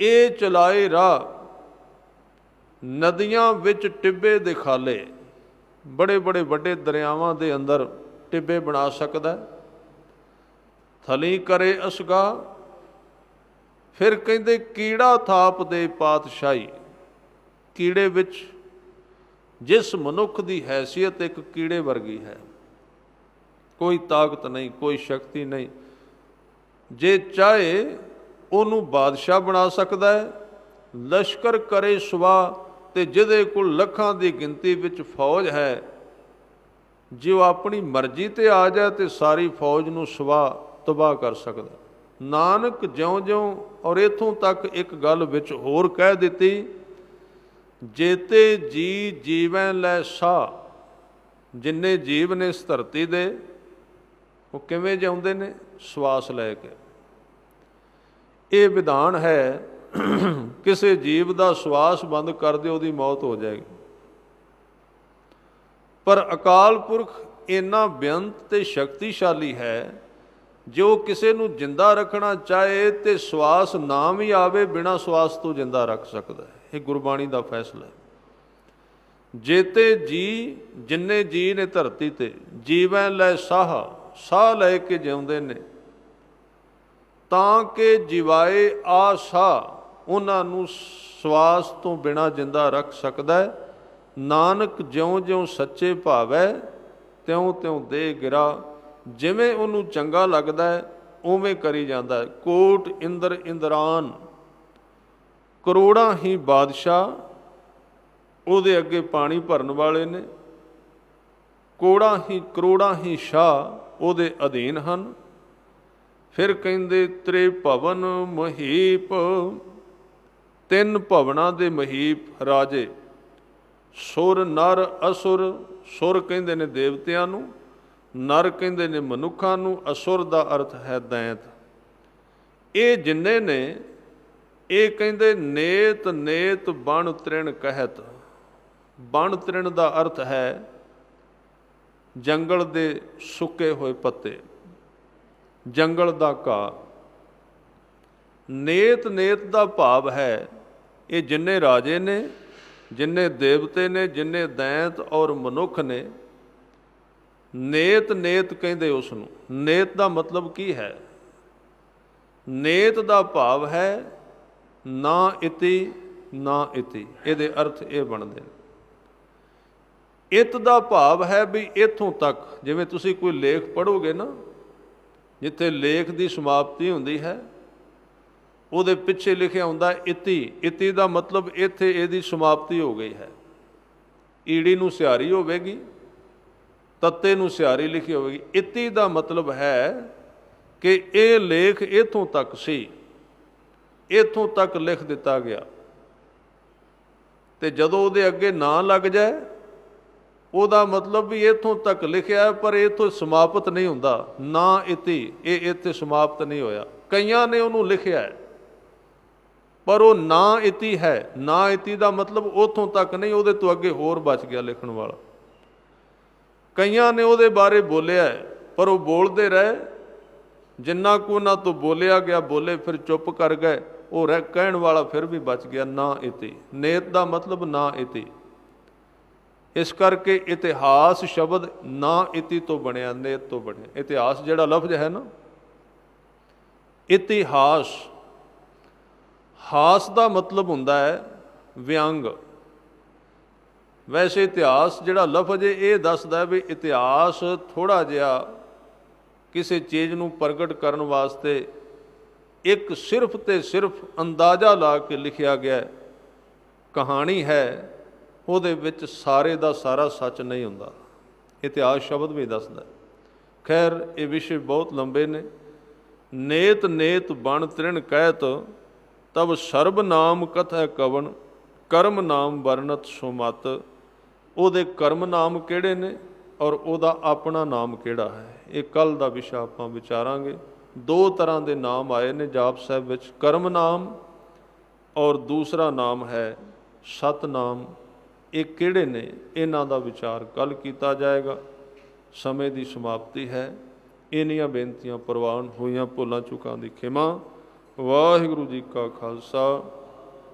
ਇਹ ਚਲਾਏ ਰਾਹ ਨਦੀਆਂ ਵਿੱਚ ਟਿੱਬੇ ਦੇ ਖਾਲੇ, ਬੜੇ ਬੜੇ ਵੱਡੇ ਦਰਿਆਵਾਂ ਦੇ ਅੰਦਰ ਟਿੱਬੇ ਬਣਾ ਸਕਦਾ। ਥਲੀ ਕਰੇ ਅਸਗਾ, ਫਿਰ ਕਹਿੰਦੇ ਕੀੜਾ ਥਾਪ ਦੇ ਪਾਤਸ਼ਾਹੀ। ਕੀੜੇ ਵਿੱਚ ਜਿਸ ਮਨੁੱਖ ਦੀ ਹੈਸੀਅਤ ਇੱਕ ਕੀੜੇ ਵਰਗੀ ਹੈ, ਕੋਈ ਤਾਕਤ ਨਹੀਂ, ਕੋਈ ਸ਼ਕਤੀ ਨਹੀਂ, ਜੇ ਚਾਹੇ ਉਹਨੂੰ ਬਾਦਸ਼ਾਹ ਬਣਾ ਸਕਦਾ ਹੈ। ਲਸ਼ਕਰ ਕਰੇ ਸੁਆਹ, ਤੇ ਜਿਹਦੇ ਕੋਲ ਲੱਖਾਂ ਦੀ ਗਿਣਤੀ ਵਿੱਚ ਫੌਜ ਹੈ, ਜੇ ਉਹ ਆਪਣੀ ਮਰਜ਼ੀ ਤੇ ਆ ਜਾਏ ਤੇ ਸਾਰੀ ਫੌਜ ਨੂੰ ਸਵਾਹ ਤਬਾਹ ਕਰ ਸਕਦਾ। ਨਾਨਕ ਜਿਉਂ-ਜਿਉਂ, ਔਰ ਇੱਥੋਂ ਤੱਕ ਇੱਕ ਗੱਲ ਵਿੱਚ ਹੋਰ ਕਹਿ ਦਿੱਤੀ, ਜੇਤੇ ਜੀ ਜੀਵੈ ਲੈ ਸਾਹ। ਜਿੰਨੇ ਜੀਵ ਨੇ ਇਸ ਧਰਤੀ ਦੇ, ਉਹ ਕਿਵੇਂ ਜਿਉਂਦੇ ਨੇ? ਸਵਾਸ ਲੈ ਕੇ। ਇਹ ਵਿਧਾਨ ਹੈ, ਕਿਸੇ ਜੀਵ ਦਾ ਸਵਾਸ ਬੰਦ ਕਰ ਦਿਓ, ਉਹਦੀ ਮੌਤ ਹੋ ਜਾਏਗੀ। ਪਰ ਅਕਾਲ ਪੁਰਖ ਇੰਨਾ ਬੇਅੰਤ ਤੇ ਸ਼ਕਤੀਸ਼ਾਲੀ ਹੈ, ਜੋ ਕਿਸੇ ਨੂੰ ਜਿੰਦਾ ਰੱਖਣਾ ਚਾਹੇ ਤੇ ਸਵਾਸ ਨਾ ਵੀ ਆਵੇ, ਬਿਨਾਂ ਸਵਾਸ ਤੋਂ ਜਿੰਦਾ ਰੱਖ ਸਕਦਾ ਹੈ। ਇਹ ਗੁਰਬਾਣੀ ਦਾ ਫੈਸਲਾ ਹੈ। ਜੇਤੇ ਜੀ, ਜਿੰਨੇ ਜੀ ਨੇ ਧਰਤੀ ਤੇ, ਜੀਵੈ ਲੈ ਸਾਹ, ਸਾਹ ਲੈ ਕੇ ਜਿਉਂਦੇ ਨੇ, ਤਾਂ ਕਿ ਜਿਵਾਏ ਆ ਸਾਹ, ਉਹਨਾਂ ਨੂੰ ਸਵਾਸ ਤੋਂ ਬਿਨਾਂ ਜਿੰਦਾ ਰੱਖ ਸਕਦਾ ਹੈ। ਨਾਨਕ ਜਿਉਂ-ਜਿਉਂ ਸੱਚੇ ਭਾਵੈ, ਤਿਉਂ-ਤਿਉਂ ਦੇ ਗਿਰਾ। ਜਿਵੇਂ ਉਹਨੂੰ ਚੰਗਾ ਲੱਗਦਾ ਹੈ ਉਵੇਂ ਕਰੀ ਜਾਂਦਾ ਹੈ। ਕੋਟ ਇੰਦਰ ਇੰਦਰਾਨ, ਕਰੋੜਾਂ ਹੀ ਬਾਦਸ਼ਾਹ ਉਹਦੇ ਅੱਗੇ ਪਾਣੀ ਭਰਨ ਵਾਲੇ ਨੇ, ਕਰੋੜਾਂ ਹੀ ਸ਼ਾਹ ਉਹਦੇ ਅਧੀਨ ਹਨ। ਫਿਰ ਕਹਿੰਦੇ ਤ੍ਰੇ ਭਵਨ ਮਹੀਪ, ਤਿੰਨ ਭਵਨਾਂ ਦੇ ਮਹੀਪ ਰਾਜੇ, ਸੁਰ ਨਰ ਅਸੁਰ। ਸੁਰ ਕਹਿੰਦੇ ਨੇ ਦੇਵਤਿਆਂ ਨੂੰ, ਨਰ ਕਹਿੰਦੇ ਨੇ ਮਨੁੱਖਾਂ ਨੂੰ, ਅਸੁਰ ਦਾ ਅਰਥ ਹੈ ਦੈਂਤ। ਇਹ ਜਿੰਨੇ ਨੇ, ਇਹ ਕਹਿੰਦੇ ਨੇਤ ਨੇਤ ਬਣ ਤ੍ਰਿਣ ਕਹਿਤ। ਬਣ ਤ੍ਰਿਣ ਦਾ ਅਰਥ ਹੈ ਜੰਗਲ ਦੇ ਸੁੱਕੇ ਹੋਏ ਪੱਤੇ, ਜੰਗਲ ਦਾ ਘਾਹ। ਨੇਤ ਨੇਤ ਦਾ ਭਾਵ ਹੈ, ਇਹ ਜਿੰਨੇ ਰਾਜੇ ਨੇ, ਜਿੰਨੇ ਦੇਵਤੇ ਨੇ, ਜਿੰਨੇ ਦੈਂਤ ਔਰ ਮਨੁੱਖ ਨੇ, ਨੇਤ ਨੇਤ ਕਹਿੰਦੇ ਉਸ ਨੂੰ। ਨੇਤ ਦਾ ਮਤਲਬ ਕੀ ਹੈ? ਨੇਤ ਦਾ ਭਾਵ ਹੈ ਨਾ ਇਤੀ ਨਾ ਇਤੀ, ਇਹਦੇ ਅਰਥ ਇਹ ਬਣਦੇ ਨੇ। ਇਤ ਦਾ ਭਾਵ ਹੈ ਵੀ ਇੱਥੋਂ ਤੱਕ, ਜਿਵੇਂ ਤੁਸੀਂ ਕੋਈ ਲੇਖ ਪੜ੍ਹੋਗੇ ਨਾ, ਜਿੱਥੇ ਲੇਖ ਦੀ ਸਮਾਪਤੀ ਹੁੰਦੀ ਹੈ, ਉਹਦੇ ਪਿੱਛੇ ਲਿਖਿਆ ਹੁੰਦਾ ਇਤੀ। ਇਤੀ ਦਾ ਮਤਲਬ ਇੱਥੇ ਇਹਦੀ ਸਮਾਪਤੀ ਹੋ ਗਈ ਹੈ। ਈੜੀ ਨੂੰ ਸਿਹਾਰੀ ਹੋਵੇਗੀ, ਤੱਤੇ ਨੂੰ ਸਿਹਾਰੀ ਲਿਖੀ ਹੋਵੇਗੀ। ਇਤੀ ਦਾ ਮਤਲਬ ਹੈ ਕਿ ਇਹ ਲੇਖ ਇੱਥੋਂ ਤੱਕ ਸੀ, ਇੱਥੋਂ ਤੱਕ ਲਿਖ ਦਿੱਤਾ ਗਿਆ। ਤੇ ਜਦੋਂ ਉਹਦੇ ਅੱਗੇ ਨਾਂ ਲੱਗ ਜਾਏ, ਉਹਦਾ ਮਤਲਬ ਵੀ ਇੱਥੋਂ ਤੱਕ ਲਿਖਿਆ, ਪਰ ਇੱਥੋਂ ਸਮਾਪਤ ਨਹੀਂ ਹੁੰਦਾ। ਨਾ ਇਤੀ, ਇਹ ਇੱਥੇ ਸਮਾਪਤ ਨਹੀਂ ਹੋਇਆ। ਕਈਆਂ ਨੇ ਉਹਨੂੰ ਲਿਖਿਆ ਹੈ, ਪਰ ਉਹ ਨਾ ਇਤੀ ਹੈ। ਨਾ ਇਤੀ ਦਾ ਮਤਲਬ ਉੱਥੋਂ ਤੱਕ ਨਹੀਂ, ਉਹਦੇ ਤੋਂ ਅੱਗੇ ਹੋਰ ਬਚ ਗਿਆ ਲਿਖਣ ਵਾਲਾ। ਕਈਆਂ ਨੇ ਉਹਦੇ ਬਾਰੇ ਬੋਲਿਆ, ਪਰ ਉਹ ਬੋਲਦੇ ਰਹੇ, ਜਿੰਨਾ ਕੁ ਉਹਨਾਂ ਤੋਂ ਬੋਲਿਆ ਗਿਆ ਬੋਲੇ, ਫਿਰ ਚੁੱਪ ਕਰ ਗਏ। ਉਹ ਕਹਿਣ ਵਾਲਾ ਫਿਰ ਵੀ ਬਚ ਗਿਆ। ਨਾ ਇਤੀ, ਨੇਤ ਦਾ ਮਤਲਬ ਨਾ ਇਤੀ। ਇਸ ਕਰਕੇ ਇਤਿਹਾਸ ਸ਼ਬਦ ਨਾ ਇਤੀ ਤੋਂ ਬਣਿਆ, ਨੇਤ ਤੋਂ ਬਣਿਆ। ਇਤਿਹਾਸ ਜਿਹੜਾ ਲਫ਼ਜ਼ ਹੈ ਨਾ, ਇਤਿਹਾਸ, ਹਾਸ ਦਾ ਮਤਲਬ ਹੁੰਦਾ ਹੈ ਵਿਅੰਗ। ਵੈਸੇ ਇਤਿਹਾਸ ਜਿਹੜਾ ਲਫ਼ਜ਼ ਹੈ, ਇਹ ਦੱਸਦਾ ਵੀ ਇਤਿਹਾਸ ਥੋੜ੍ਹਾ ਜਿਹਾ ਕਿਸੇ ਚੀਜ਼ ਨੂੰ ਪ੍ਰਗਟ ਕਰਨ ਵਾਸਤੇ ਇੱਕ ਸਿਰਫ ਤੇ ਸਿਰਫ ਅੰਦਾਜ਼ਾ ਲਾ ਕੇ ਲਿਖਿਆ ਗਿਆ ਕਹਾਣੀ ਹੈ, ਉਹਦੇ ਵਿੱਚ ਸਾਰੇ ਦਾ ਸਾਰਾ ਸੱਚ ਨਹੀਂ ਹੁੰਦਾ। ਇਤਿਹਾਸ ਸ਼ਬਦ ਵੀ ਦੱਸਦਾ। ਖੈਰ ਇਹ ਵਿਸ਼ੇ ਬਹੁਤ ਲੰਬੇ ਨੇ। ਨੇਤ ਨੇਤ ਬਣ ਤ੍ਰਿਣ ਕਹਿਤ, ਤਬ ਸਰਬ ਨਾਮ ਕਥੈ ਕਵਣ, ਕਰਮ ਨਾਮ ਵਰਨਤ ਸੁਮਤ। ਉਹਦੇ ਕਰਮ ਨਾਮ ਕਿਹੜੇ ਨੇ ਔਰ ਉਹਦਾ ਆਪਣਾ ਨਾਮ ਕਿਹੜਾ ਹੈ, ਇਹ ਕੱਲ੍ਹ ਦਾ ਵਿਸ਼ਾ ਆਪਾਂ ਵਿਚਾਰਾਂਗੇ। ਦੋ ਤਰ੍ਹਾਂ ਦੇ ਨਾਮ ਆਏ ਨੇ ਜਾਪ ਸਾਹਿਬ ਵਿੱਚ, ਕਰਮ ਨਾਮ ਔਰ ਦੂਸਰਾ ਨਾਮ ਹੈ ਸਤਨਾਮ। ਇਹ ਕਿਹੜੇ ਨੇ, ਇਹਨਾਂ ਦਾ ਵਿਚਾਰ ਕੱਲ੍ਹ ਕੀਤਾ ਜਾਏਗਾ। ਸਮੇਂ ਦੀ ਸਮਾਪਤੀ ਹੈ। ਇੰਨੀਆਂ ਬੇਨਤੀਆਂ ਪ੍ਰਵਾਨ ਹੋਈਆਂ, ਭੁੱਲਾਂ ਚੁੱਕਾਂ ਦੀ ਖਿਮਾ। ਵਾਹਿਗੁਰੂ ਜੀ ਕਾ ਖਾਲਸਾ,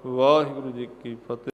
ਵਾਹਿਗੁਰੂ ਜੀ ਕੀ ਫਤਿਹ।